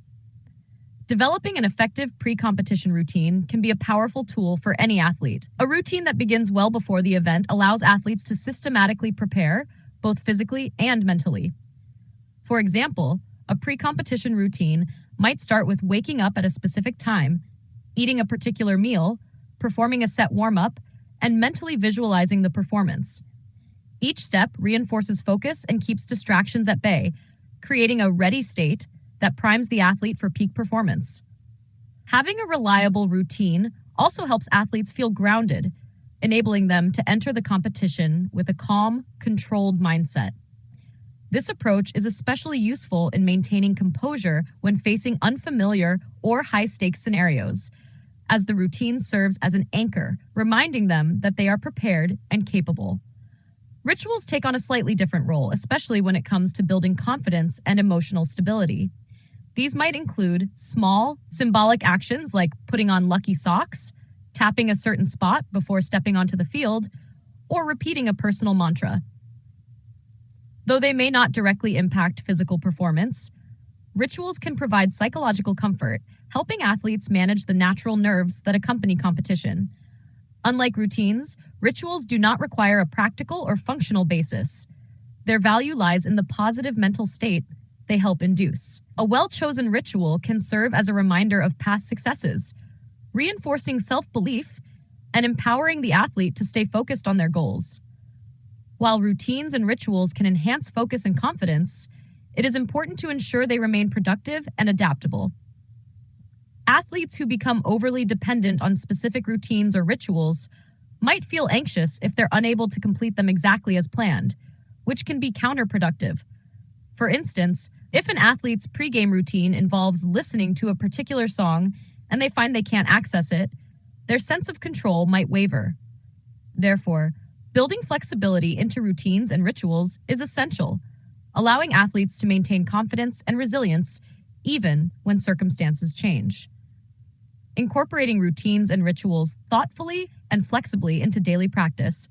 Developing an effective pre-competition routine can be a powerful tool for any athlete. A routine that begins well before the event allows athletes to systematically prepare, both physically and mentally. For example, a pre-competition routine might start with waking up at a specific time, eating a particular meal, performing a set warm-up, and mentally visualizing the performance. Each step reinforces focus and keeps distractions at bay, creating a ready state that primes the athlete for peak performance. Having a reliable routine also helps athletes feel grounded, enabling them to enter the competition with a calm, controlled mindset. This approach is especially useful in maintaining composure when facing unfamiliar or high-stakes scenarios, as the routine serves as an anchor, reminding them that they are prepared and capable. Rituals take on a slightly different role, especially when it comes to building confidence and emotional stability. These might include small, symbolic actions like putting on lucky socks, tapping a certain spot before stepping onto the field, or repeating a personal mantra. Though they may not directly impact physical performance, rituals can provide psychological comfort, helping athletes manage the natural nerves that accompany competition. Unlike routines, rituals do not require a practical or functional basis. Their value lies in the positive mental state they help induce. A well-chosen ritual can serve as a reminder of past successes, reinforcing self-belief and empowering the athlete to stay focused on their goals. While routines and rituals can enhance focus and confidence, it is important to ensure they remain productive and adaptable. Athletes who become overly dependent on specific routines or rituals might feel anxious if they're unable to complete them exactly as planned, which can be counterproductive. For instance, if an athlete's pregame routine involves listening to a particular song and they find they can't access it, their sense of control might waver. Therefore, building flexibility into routines and rituals is essential, allowing athletes to maintain confidence and resilience even when circumstances change. Incorporating routines and rituals thoughtfully and flexibly into daily practice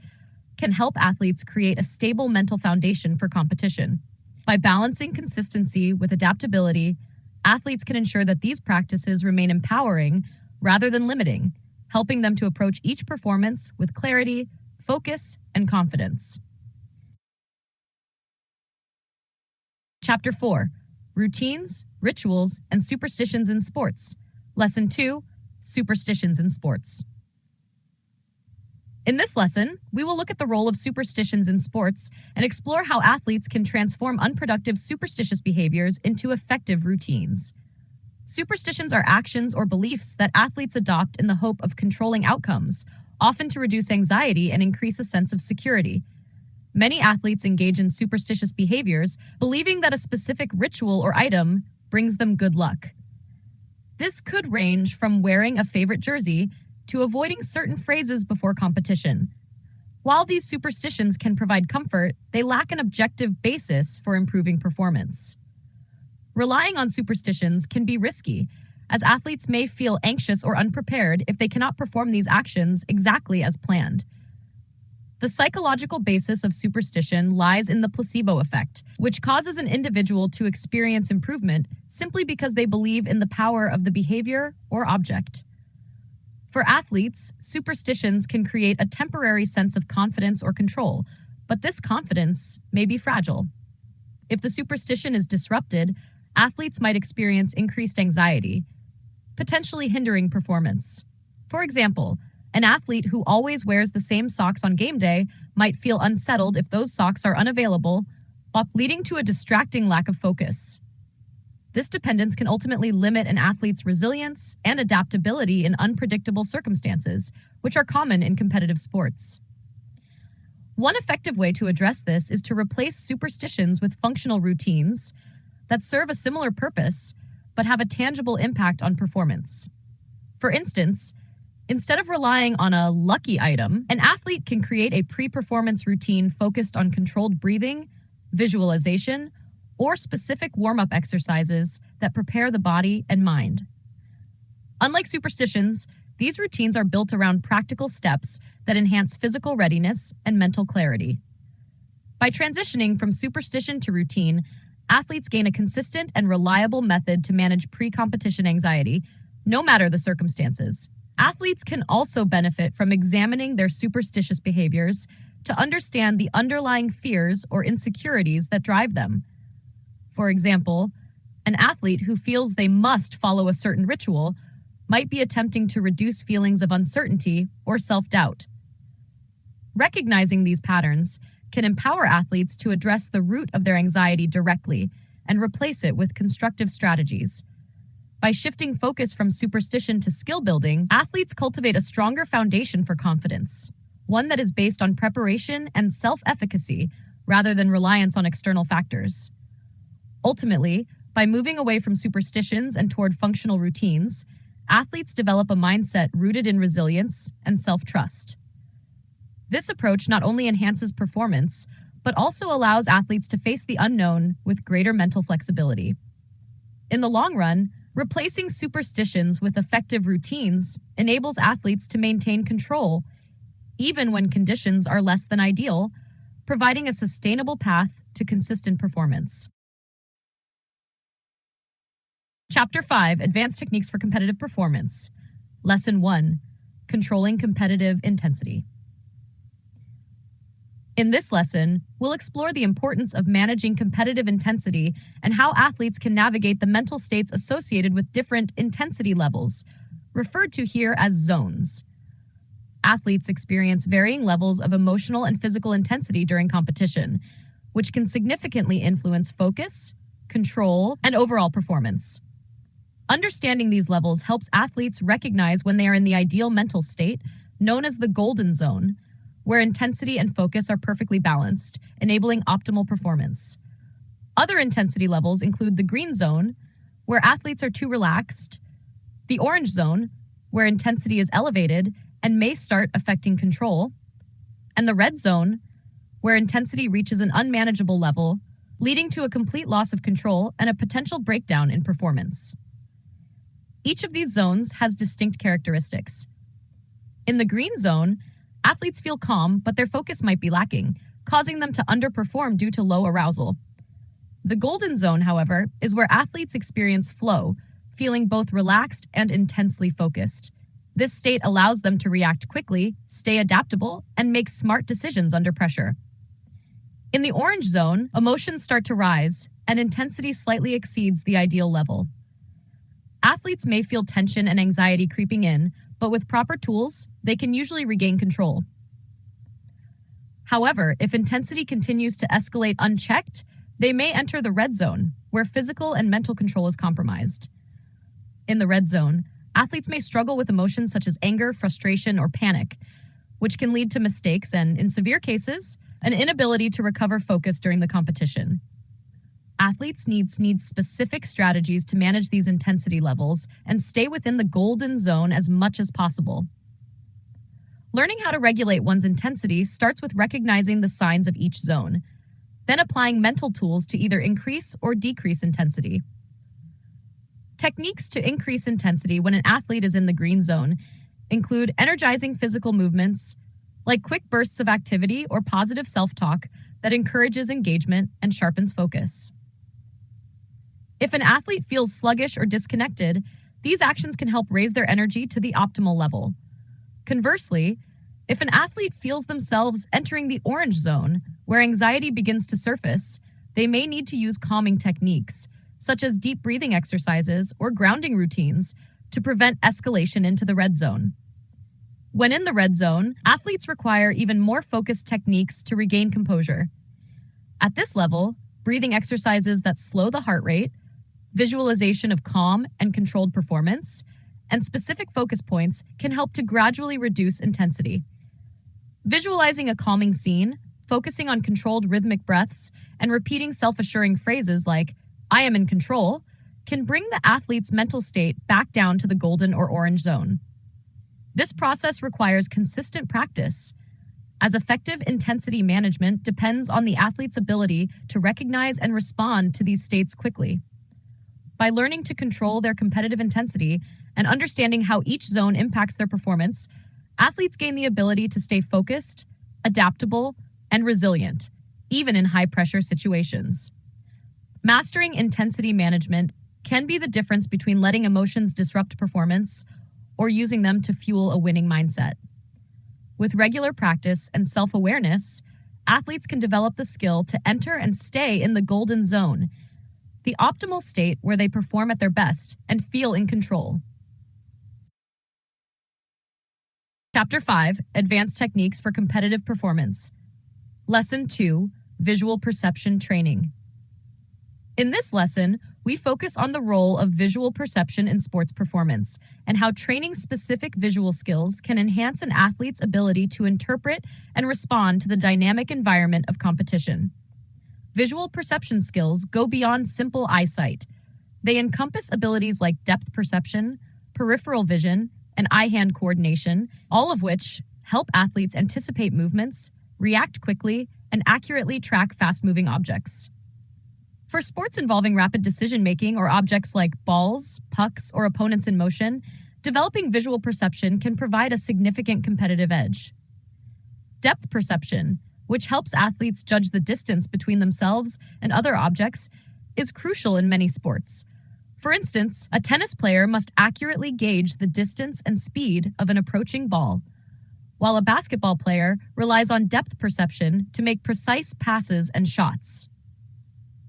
can help athletes create a stable mental foundation for competition. By balancing consistency with adaptability, athletes can ensure that these practices remain empowering rather than limiting, helping them to approach each performance with clarity, focus, and confidence. Chapter 4: Routines, Rituals, and Superstitions in Sports. Lesson 2: Superstitions in Sports. In this lesson, we will look at the role of superstitions in sports and explore how athletes can transform unproductive superstitious behaviors into effective routines. Superstitions are actions or beliefs that athletes adopt in the hope of controlling outcomes, often to reduce anxiety and increase a sense of security. Many athletes engage in superstitious behaviors, believing that a specific ritual or item brings them good luck. This could range from wearing a favorite jersey to avoiding certain phrases before competition. While these superstitions can provide comfort, they lack an objective basis for improving performance. Relying on superstitions can be risky, as athletes may feel anxious or unprepared if they cannot perform these actions exactly as planned. The psychological basis of superstition lies in the placebo effect, which causes an individual to experience improvement simply because they believe in the power of the behavior or object. For athletes, superstitions can create a temporary sense of confidence or control, but this confidence may be fragile. If the superstition is disrupted, athletes might experience increased anxiety, potentially hindering performance. For example, an athlete who always wears the same socks on game day might feel unsettled if those socks are unavailable, leading to a distracting lack of focus. This dependence can ultimately limit an athlete's resilience and adaptability in unpredictable circumstances, which are common in competitive sports. One effective way to address this is to replace superstitions with functional routines that serve a similar purpose but have a tangible impact on performance. For instance, instead of relying on a lucky item, an athlete can create a pre-performance routine focused on controlled breathing, visualization, or specific warm-up exercises that prepare the body and mind. Unlike superstitions, these routines are built around practical steps that enhance physical readiness and mental clarity. By transitioning from superstition to routine, athletes gain a consistent and reliable method to manage pre-competition anxiety, no matter the circumstances. Athletes can also benefit from examining their superstitious behaviors to understand the underlying fears or insecurities that drive them. For example, an athlete who feels they must follow a certain ritual might be attempting to reduce feelings of uncertainty or self-doubt. Recognizing these patterns can empower athletes to address the root of their anxiety directly and replace it with constructive strategies. By shifting focus from superstition to skill building, athletes cultivate a stronger foundation for confidence, one that is based on preparation and self-efficacy rather than reliance on external factors. Ultimately, by moving away from superstitions and toward functional routines, athletes develop a mindset rooted in resilience and self-trust. This approach not only enhances performance, but also allows athletes to face the unknown with greater mental flexibility. In the long run, replacing superstitions with effective routines enables athletes to maintain control, even when conditions are less than ideal, providing a sustainable path to consistent performance. Chapter 5: Advanced Techniques for Competitive Performance. Lesson 1: Controlling Competitive Intensity. In this lesson, we'll explore the importance of managing competitive intensity and how athletes can navigate the mental states associated with different intensity levels, referred to here as zones. Athletes experience varying levels of emotional and physical intensity during competition, which can significantly influence focus, control, and overall performance. Understanding these levels helps athletes recognize when they are in the ideal mental state, known as the golden zone, where intensity and focus are perfectly balanced, enabling optimal performance. Other intensity levels include the green zone, where athletes are too relaxed, the orange zone, where intensity is elevated and may start affecting control, and the red zone, where intensity reaches an unmanageable level, leading to a complete loss of control and a potential breakdown in performance. Each of these zones has distinct characteristics. In the green zone, athletes feel calm, but their focus might be lacking, causing them to underperform due to low arousal. The golden zone, however, is where athletes experience flow, feeling both relaxed and intensely focused. This state allows them to react quickly, stay adaptable, and make smart decisions under pressure. In the orange zone, emotions start to rise, and intensity slightly exceeds the ideal level. Athletes may feel tension and anxiety creeping in, but with proper tools, they can usually regain control. However, if intensity continues to escalate unchecked, they may enter the red zone, where physical and mental control is compromised. In the red zone, athletes may struggle with emotions such as anger, frustration, or panic, which can lead to mistakes and, in severe cases, an inability to recover focus during the competition. Athletes need specific strategies to manage these intensity levels and stay within the golden zone as much as possible. Learning how to regulate one's intensity starts with recognizing the signs of each zone, then applying mental tools to either increase or decrease intensity. Techniques to increase intensity when an athlete is in the green zone include energizing physical movements, like quick bursts of activity or positive self-talk that encourages engagement and sharpens focus. If an athlete feels sluggish or disconnected, these actions can help raise their energy to the optimal level. Conversely, if an athlete feels themselves entering the orange zone, where anxiety begins to surface, they may need to use calming techniques, such as deep breathing exercises or grounding routines, to prevent escalation into the red zone. When in the red zone, athletes require even more focused techniques to regain composure. At this level, breathing exercises that slow the heart rate, visualization of calm and controlled performance, and specific focus points can help to gradually reduce intensity. Visualizing a calming scene, focusing on controlled rhythmic breaths, and repeating self-assuring phrases like, "I am in control," can bring the athlete's mental state back down to the golden or orange zone. This process requires consistent practice, as effective intensity management depends on the athlete's ability to recognize and respond to these states quickly. By learning to control their competitive intensity and understanding how each zone impacts their performance, athletes gain the ability to stay focused, adaptable, and resilient, even in high-pressure situations. Mastering intensity management can be the difference between letting emotions disrupt performance or using them to fuel a winning mindset. With regular practice and self-awareness, athletes can develop the skill to enter and stay in the golden zone, the optimal state where they perform at their best and feel in control. Chapter 5, Advanced Techniques for Competitive Performance. Lesson 2, Visual Perception Training. In this lesson, we focus on the role of visual perception in sports performance and how training specific visual skills can enhance an athlete's ability to interpret and respond to the dynamic environment of competition. Visual perception skills go beyond simple eyesight. They encompass abilities like depth perception, peripheral vision, and eye-hand coordination, all of which help athletes anticipate movements, react quickly, and accurately track fast-moving objects. For sports involving rapid decision-making or objects like balls, pucks, or opponents in motion, developing visual perception can provide a significant competitive edge. Depth perception, which helps athletes judge the distance between themselves and other objects, is crucial in many sports. For instance, a tennis player must accurately gauge the distance and speed of an approaching ball, while a basketball player relies on depth perception to make precise passes and shots.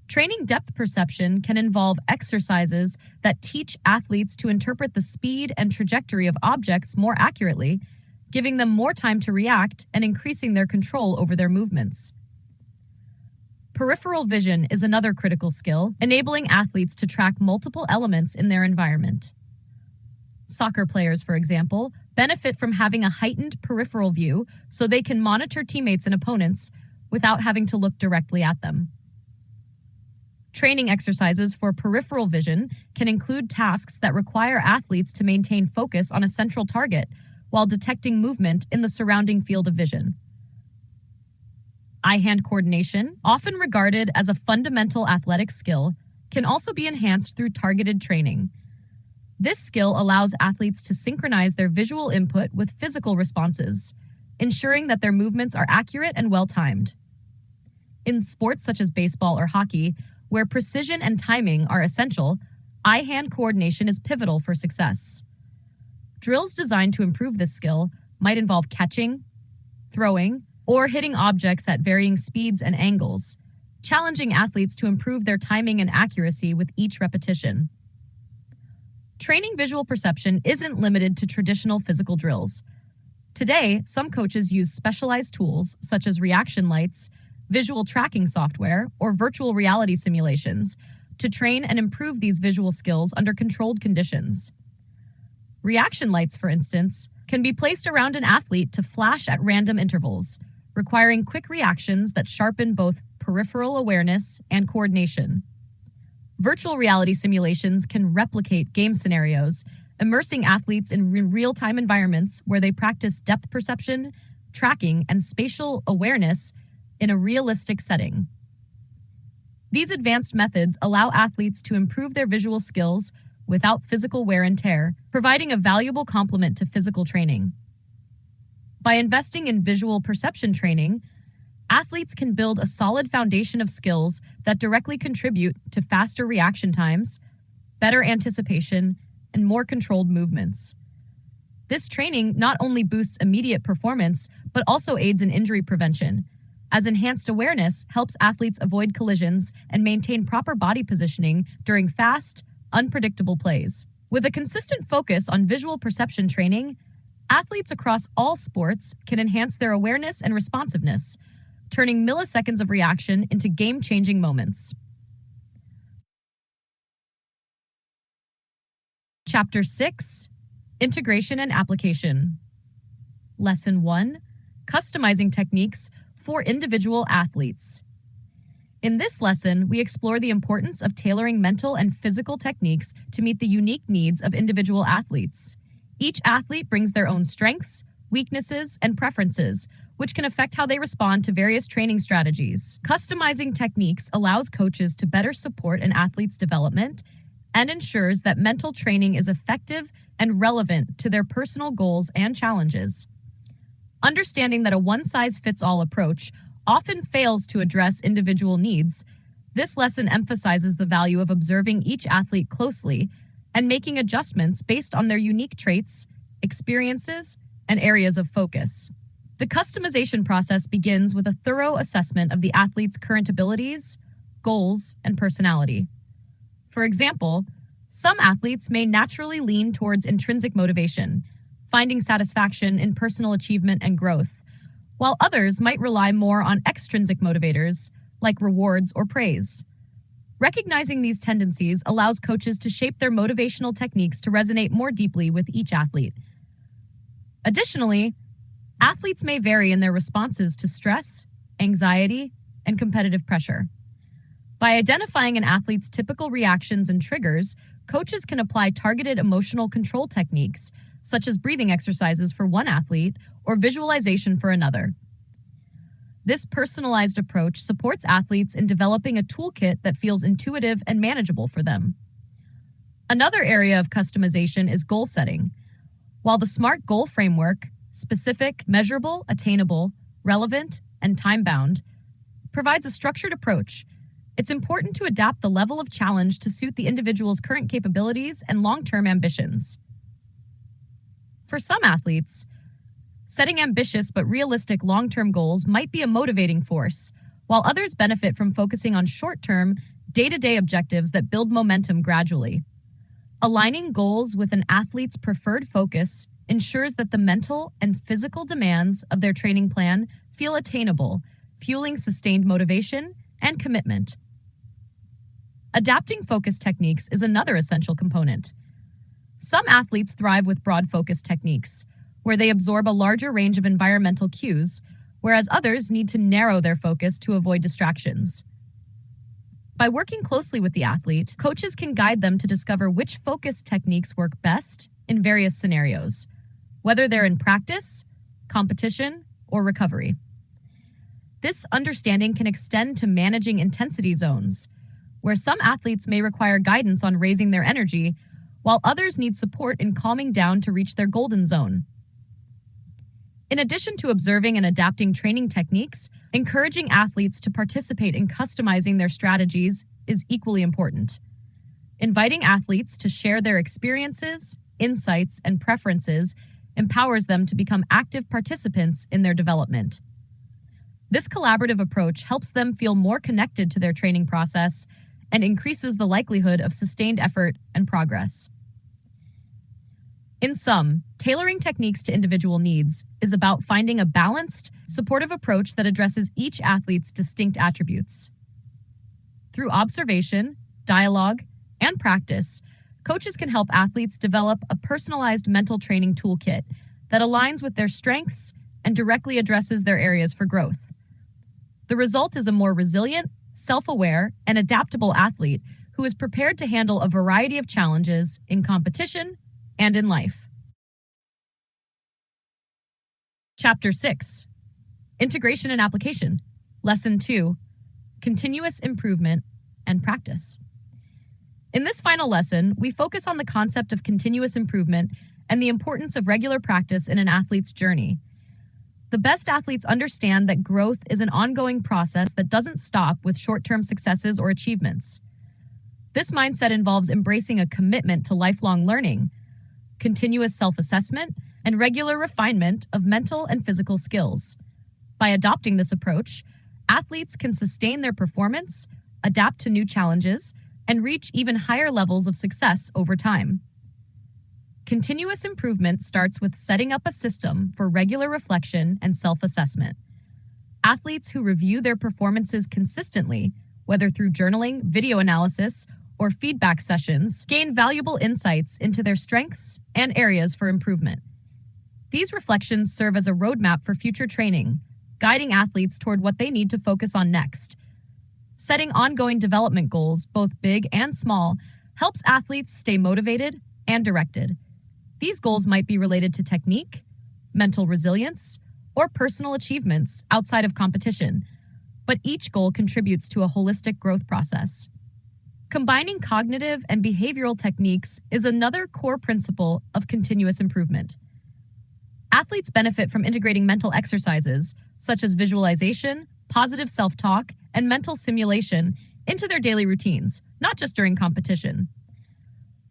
Training depth perception can involve exercises that teach athletes to interpret the speed and trajectory of objects more accurately, giving them more time to react and increasing their control over their movements. Peripheral vision is another critical skill, enabling athletes to track multiple elements in their environment. Soccer players, for example, benefit from having a heightened peripheral view so they can monitor teammates and opponents without having to look directly at them. Training exercises for peripheral vision can include tasks that require athletes to maintain focus on a central target while detecting movement in the surrounding field of vision. Eye-hand coordination, often regarded as a fundamental athletic skill, can also be enhanced through targeted training. This skill allows athletes to synchronize their visual input with physical responses, ensuring that their movements are accurate and well-timed. In sports such as baseball or hockey, where precision and timing are essential, eye-hand coordination is pivotal for success. Drills designed to improve this skill might involve catching, throwing, or hitting objects at varying speeds and angles, challenging athletes to improve their timing and accuracy with each repetition. Training visual perception isn't limited to traditional physical drills. Today, some coaches use specialized tools such as reaction lights, visual tracking software, or virtual reality simulations to train and improve these visual skills under controlled conditions. Reaction lights, for instance, can be placed around an athlete to flash at random intervals, requiring quick reactions that sharpen both peripheral awareness and coordination. Virtual reality simulations can replicate game scenarios, immersing athletes in real-time environments where they practice depth perception, tracking, and spatial awareness in a realistic setting. These advanced methods allow athletes to improve their visual skills without physical wear and tear, providing a valuable complement to physical training. By investing in visual perception training, athletes can build a solid foundation of skills that directly contribute to faster reaction times, better anticipation, and more controlled movements. This training not only boosts immediate performance, but also aids in injury prevention, as enhanced awareness helps athletes avoid collisions and maintain proper body positioning during fast, unpredictable plays. With a consistent focus on visual perception training, athletes across all sports can enhance their awareness and responsiveness, turning milliseconds of reaction into game-changing moments. Chapter 6: Integration and Application. Lesson 1: Customizing Techniques for Individual Athletes. In this lesson, we explore the importance of tailoring mental and physical techniques to meet the unique needs of individual athletes. Each athlete brings their own strengths, weaknesses, and preferences, which can affect how they respond to various training strategies. Customizing techniques allows coaches to better support an athlete's development and ensures that mental training is effective and relevant to their personal goals and challenges. Understanding that a one-size-fits-all approach often fails to address individual needs, this lesson emphasizes the value of observing each athlete closely and making adjustments based on their unique traits, experiences, and areas of focus. The customization process begins with a thorough assessment of the athlete's current abilities, goals, and personality. For example, some athletes may naturally lean towards intrinsic motivation, finding satisfaction in personal achievement and growth, while others might rely more on extrinsic motivators, like rewards or praise. Recognizing these tendencies allows coaches to shape their motivational techniques to resonate more deeply with each athlete. Additionally, athletes may vary in their responses to stress, anxiety, and competitive pressure. By identifying an athlete's typical reactions and triggers, coaches can apply targeted emotional control techniques, such as breathing exercises for one athlete or visualization for another. This personalized approach supports athletes in developing a toolkit that feels intuitive and manageable for them. Another area of customization is goal setting. While the SMART goal framework, specific, measurable, attainable, relevant, and time-bound, provides a structured approach, it's important to adapt the level of challenge to suit the individual's current capabilities and long-term ambitions. For some athletes, setting ambitious but realistic long-term goals might be a motivating force, while others benefit from focusing on short-term, day-to-day objectives that build momentum gradually. Aligning goals with an athlete's preferred focus ensures that the mental and physical demands of their training plan feel attainable, fueling sustained motivation and commitment. Adapting focus techniques is another essential component. Some athletes thrive with broad focus techniques, where they absorb a larger range of environmental cues, whereas others need to narrow their focus to avoid distractions. By working closely with the athlete, coaches can guide them to discover which focus techniques work best in various scenarios, whether they're in practice, competition, or recovery. This understanding can extend to managing intensity zones, where some athletes may require guidance on raising their energy, while others need support in calming down to reach their golden zone. In addition to observing and adapting training techniques, encouraging athletes to participate in customizing their strategies is equally important. Inviting athletes to share their experiences, insights, and preferences empowers them to become active participants in their development. This collaborative approach helps them feel more connected to their training process and increases the likelihood of sustained effort and progress. In sum, tailoring techniques to individual needs is about finding a balanced, supportive approach that addresses each athlete's distinct attributes. Through observation, dialogue, and practice, coaches can help athletes develop a personalized mental training toolkit that aligns with their strengths and directly addresses their areas for growth. The result is a more resilient, self-aware, and adaptable athlete who is prepared to handle a variety of challenges in competition and in life. Chapter 6. Integration and Application. Lesson 2. Continuous Improvement and Practice. In this final lesson, we focus on the concept of continuous improvement and the importance of regular practice in an athlete's journey. The best athletes understand that growth is an ongoing process that doesn't stop with short-term successes or achievements. This mindset involves embracing a commitment to lifelong learning, continuous self-assessment, and regular refinement of mental and physical skills. By adopting this approach, athletes can sustain their performance, adapt to new challenges, and reach even higher levels of success over time. Continuous improvement starts with setting up a system for regular reflection and self-assessment. Athletes who review their performances consistently, whether through journaling, video analysis, or feedback sessions, gain valuable insights into their strengths and areas for improvement. These reflections serve as a roadmap for future training, guiding athletes toward what they need to focus on next. Setting ongoing development goals, both big and small, helps athletes stay motivated and directed. These goals might be related to technique, mental resilience, or personal achievements outside of competition, but each goal contributes to a holistic growth process. Combining cognitive and behavioral techniques is another core principle of continuous improvement. Athletes benefit from integrating mental exercises, such as visualization, positive self-talk, and mental simulation, into their daily routines, not just during competition.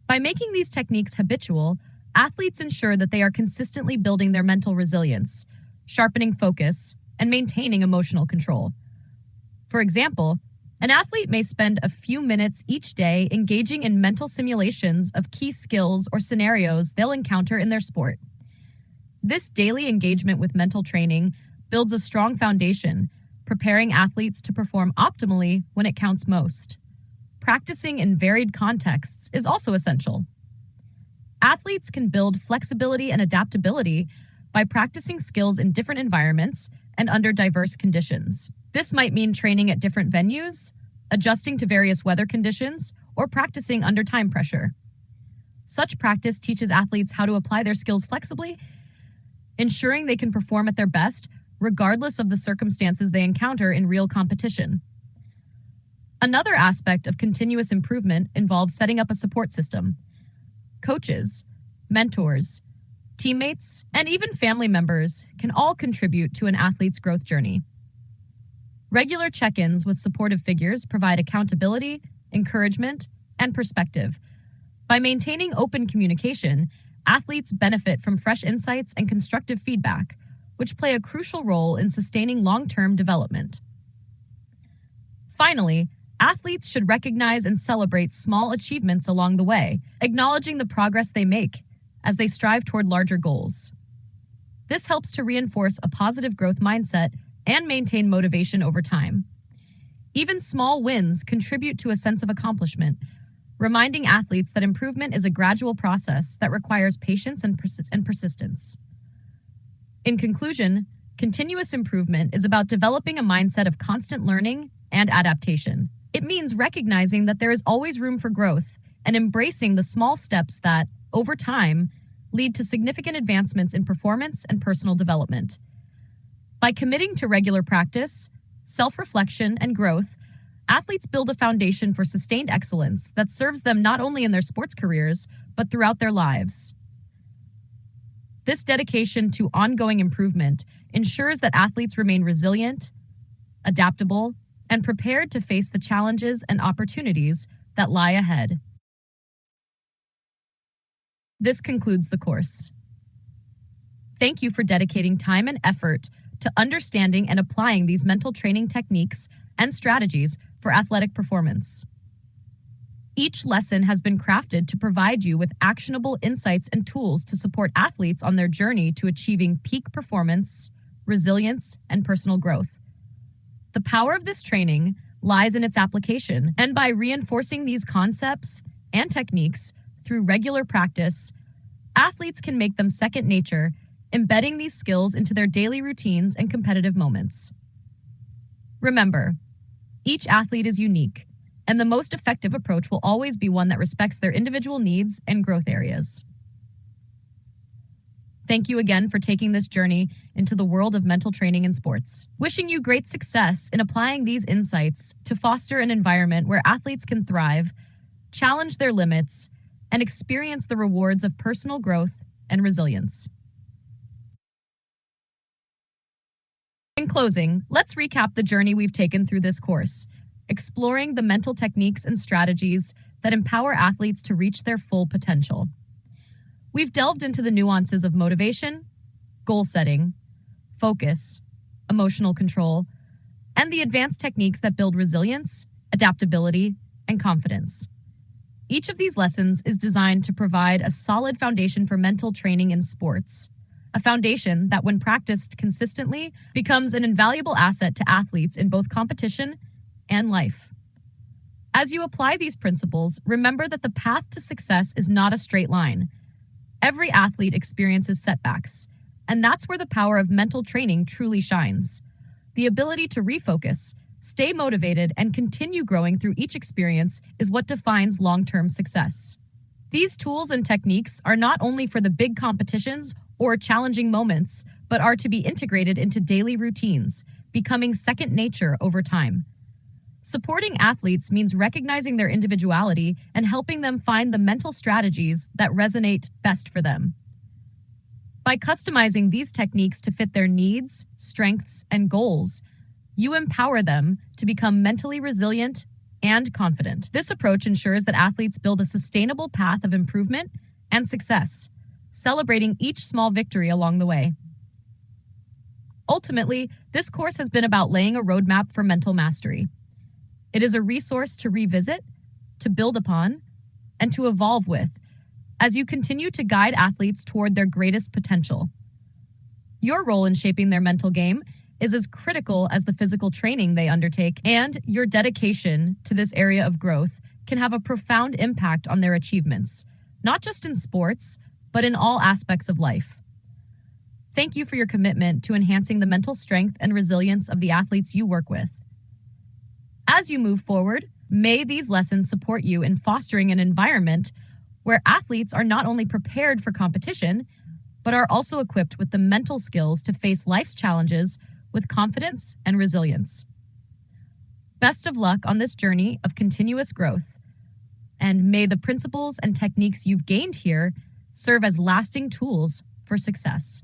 By making these techniques habitual, athletes ensure that they are consistently building their mental resilience, sharpening focus, and maintaining emotional control. For example, an athlete may spend a few minutes each day engaging in mental simulations of key skills or scenarios they'll encounter in their sport. This daily engagement with mental training builds a strong foundation, preparing athletes to perform optimally when it counts most. Practicing in varied contexts is also essential. Athletes can build flexibility and adaptability by practicing skills in different environments and under diverse conditions. This might mean training at different venues, adjusting to various weather conditions, or practicing under time pressure. Such practice teaches athletes how to apply their skills flexibly, ensuring they can perform at their best regardless of the circumstances they encounter in real competition. Another aspect of continuous improvement involves setting up a support system. Coaches, mentors, teammates, and even family members can all contribute to an athlete's growth journey. Regular check-ins with supportive figures provide accountability, encouragement, and perspective. By maintaining open communication, athletes benefit from fresh insights and constructive feedback, which play a crucial role in sustaining long-term development. Finally, Athletes should recognize and celebrate small achievements along the way, acknowledging the progress they make as they strive toward larger goals. This helps to reinforce a positive growth mindset and maintain motivation over time. Even small wins contribute to a sense of accomplishment, reminding athletes that improvement is a gradual process that requires patience and persistence. In conclusion, continuous improvement is about developing a mindset of constant learning and adaptation. It means recognizing that there is always room for growth and embracing the small steps that, over time, lead to significant advancements in performance and personal development. By committing to regular practice, self-reflection, and growth, athletes build a foundation for sustained excellence that serves them not only in their sports careers, but throughout their lives. This dedication to ongoing improvement ensures that athletes remain resilient, adaptable, and prepared to face the challenges and opportunities that lie ahead. This concludes the course. Thank you for dedicating time and effort to understanding and applying these mental training techniques and strategies for athletic performance. Each lesson has been crafted to provide you with actionable insights and tools to support athletes on their journey to achieving peak performance, resilience, and personal growth. The power of this training lies in its application, and by reinforcing these concepts and techniques through regular practice, athletes can make them second nature, embedding these skills into their daily routines and competitive moments. Remember, each athlete is unique, and the most effective approach will always be one that respects their individual needs and growth areas. Thank you again for taking this journey into the world of mental training in sports. Wishing you great success in applying these insights to foster an environment where athletes can thrive, challenge their limits, and experience the rewards of personal growth and resilience. In closing, let's recap the journey we've taken through this course, exploring the mental techniques and strategies that empower athletes to reach their full potential. We've delved into the nuances of motivation, goal setting, focus, emotional control, and the advanced techniques that build resilience, adaptability, and confidence. Each of these lessons is designed to provide a solid foundation for mental training in sports, a foundation that, when practiced consistently, becomes an invaluable asset to athletes in both competition and life. As you apply these principles, remember that the path to success is not a straight line. Every athlete experiences setbacks, and that's where the power of mental training truly shines. The ability to refocus, stay motivated, and continue growing through each experience is what defines long-term success. These tools and techniques are not only for the big competitions or challenging moments, but are to be integrated into daily routines, becoming second nature over time. Supporting athletes means recognizing their individuality and helping them find the mental strategies that resonate best for them. By customizing these techniques to fit their needs, strengths, and goals, you empower them to become mentally resilient and confident. This approach ensures that athletes build a sustainable path of improvement and success, celebrating each small victory along the way. Ultimately, this course has been about laying a roadmap for mental mastery. It is a resource to revisit, to build upon, and to evolve with as you continue to guide athletes toward their greatest potential. Your role in shaping their mental game is as critical as the physical training they undertake, and your dedication to this area of growth can have a profound impact on their achievements, not just in sports, but in all aspects of life. Thank you for your commitment to enhancing the mental strength and resilience of the athletes you work with. As you move forward, may these lessons support you in fostering an environment where athletes are not only prepared for competition, but are also equipped with the mental skills to face life's challenges with confidence and resilience. Best of luck on this journey of continuous growth, and may the principles and techniques you've gained here serve as lasting tools for success.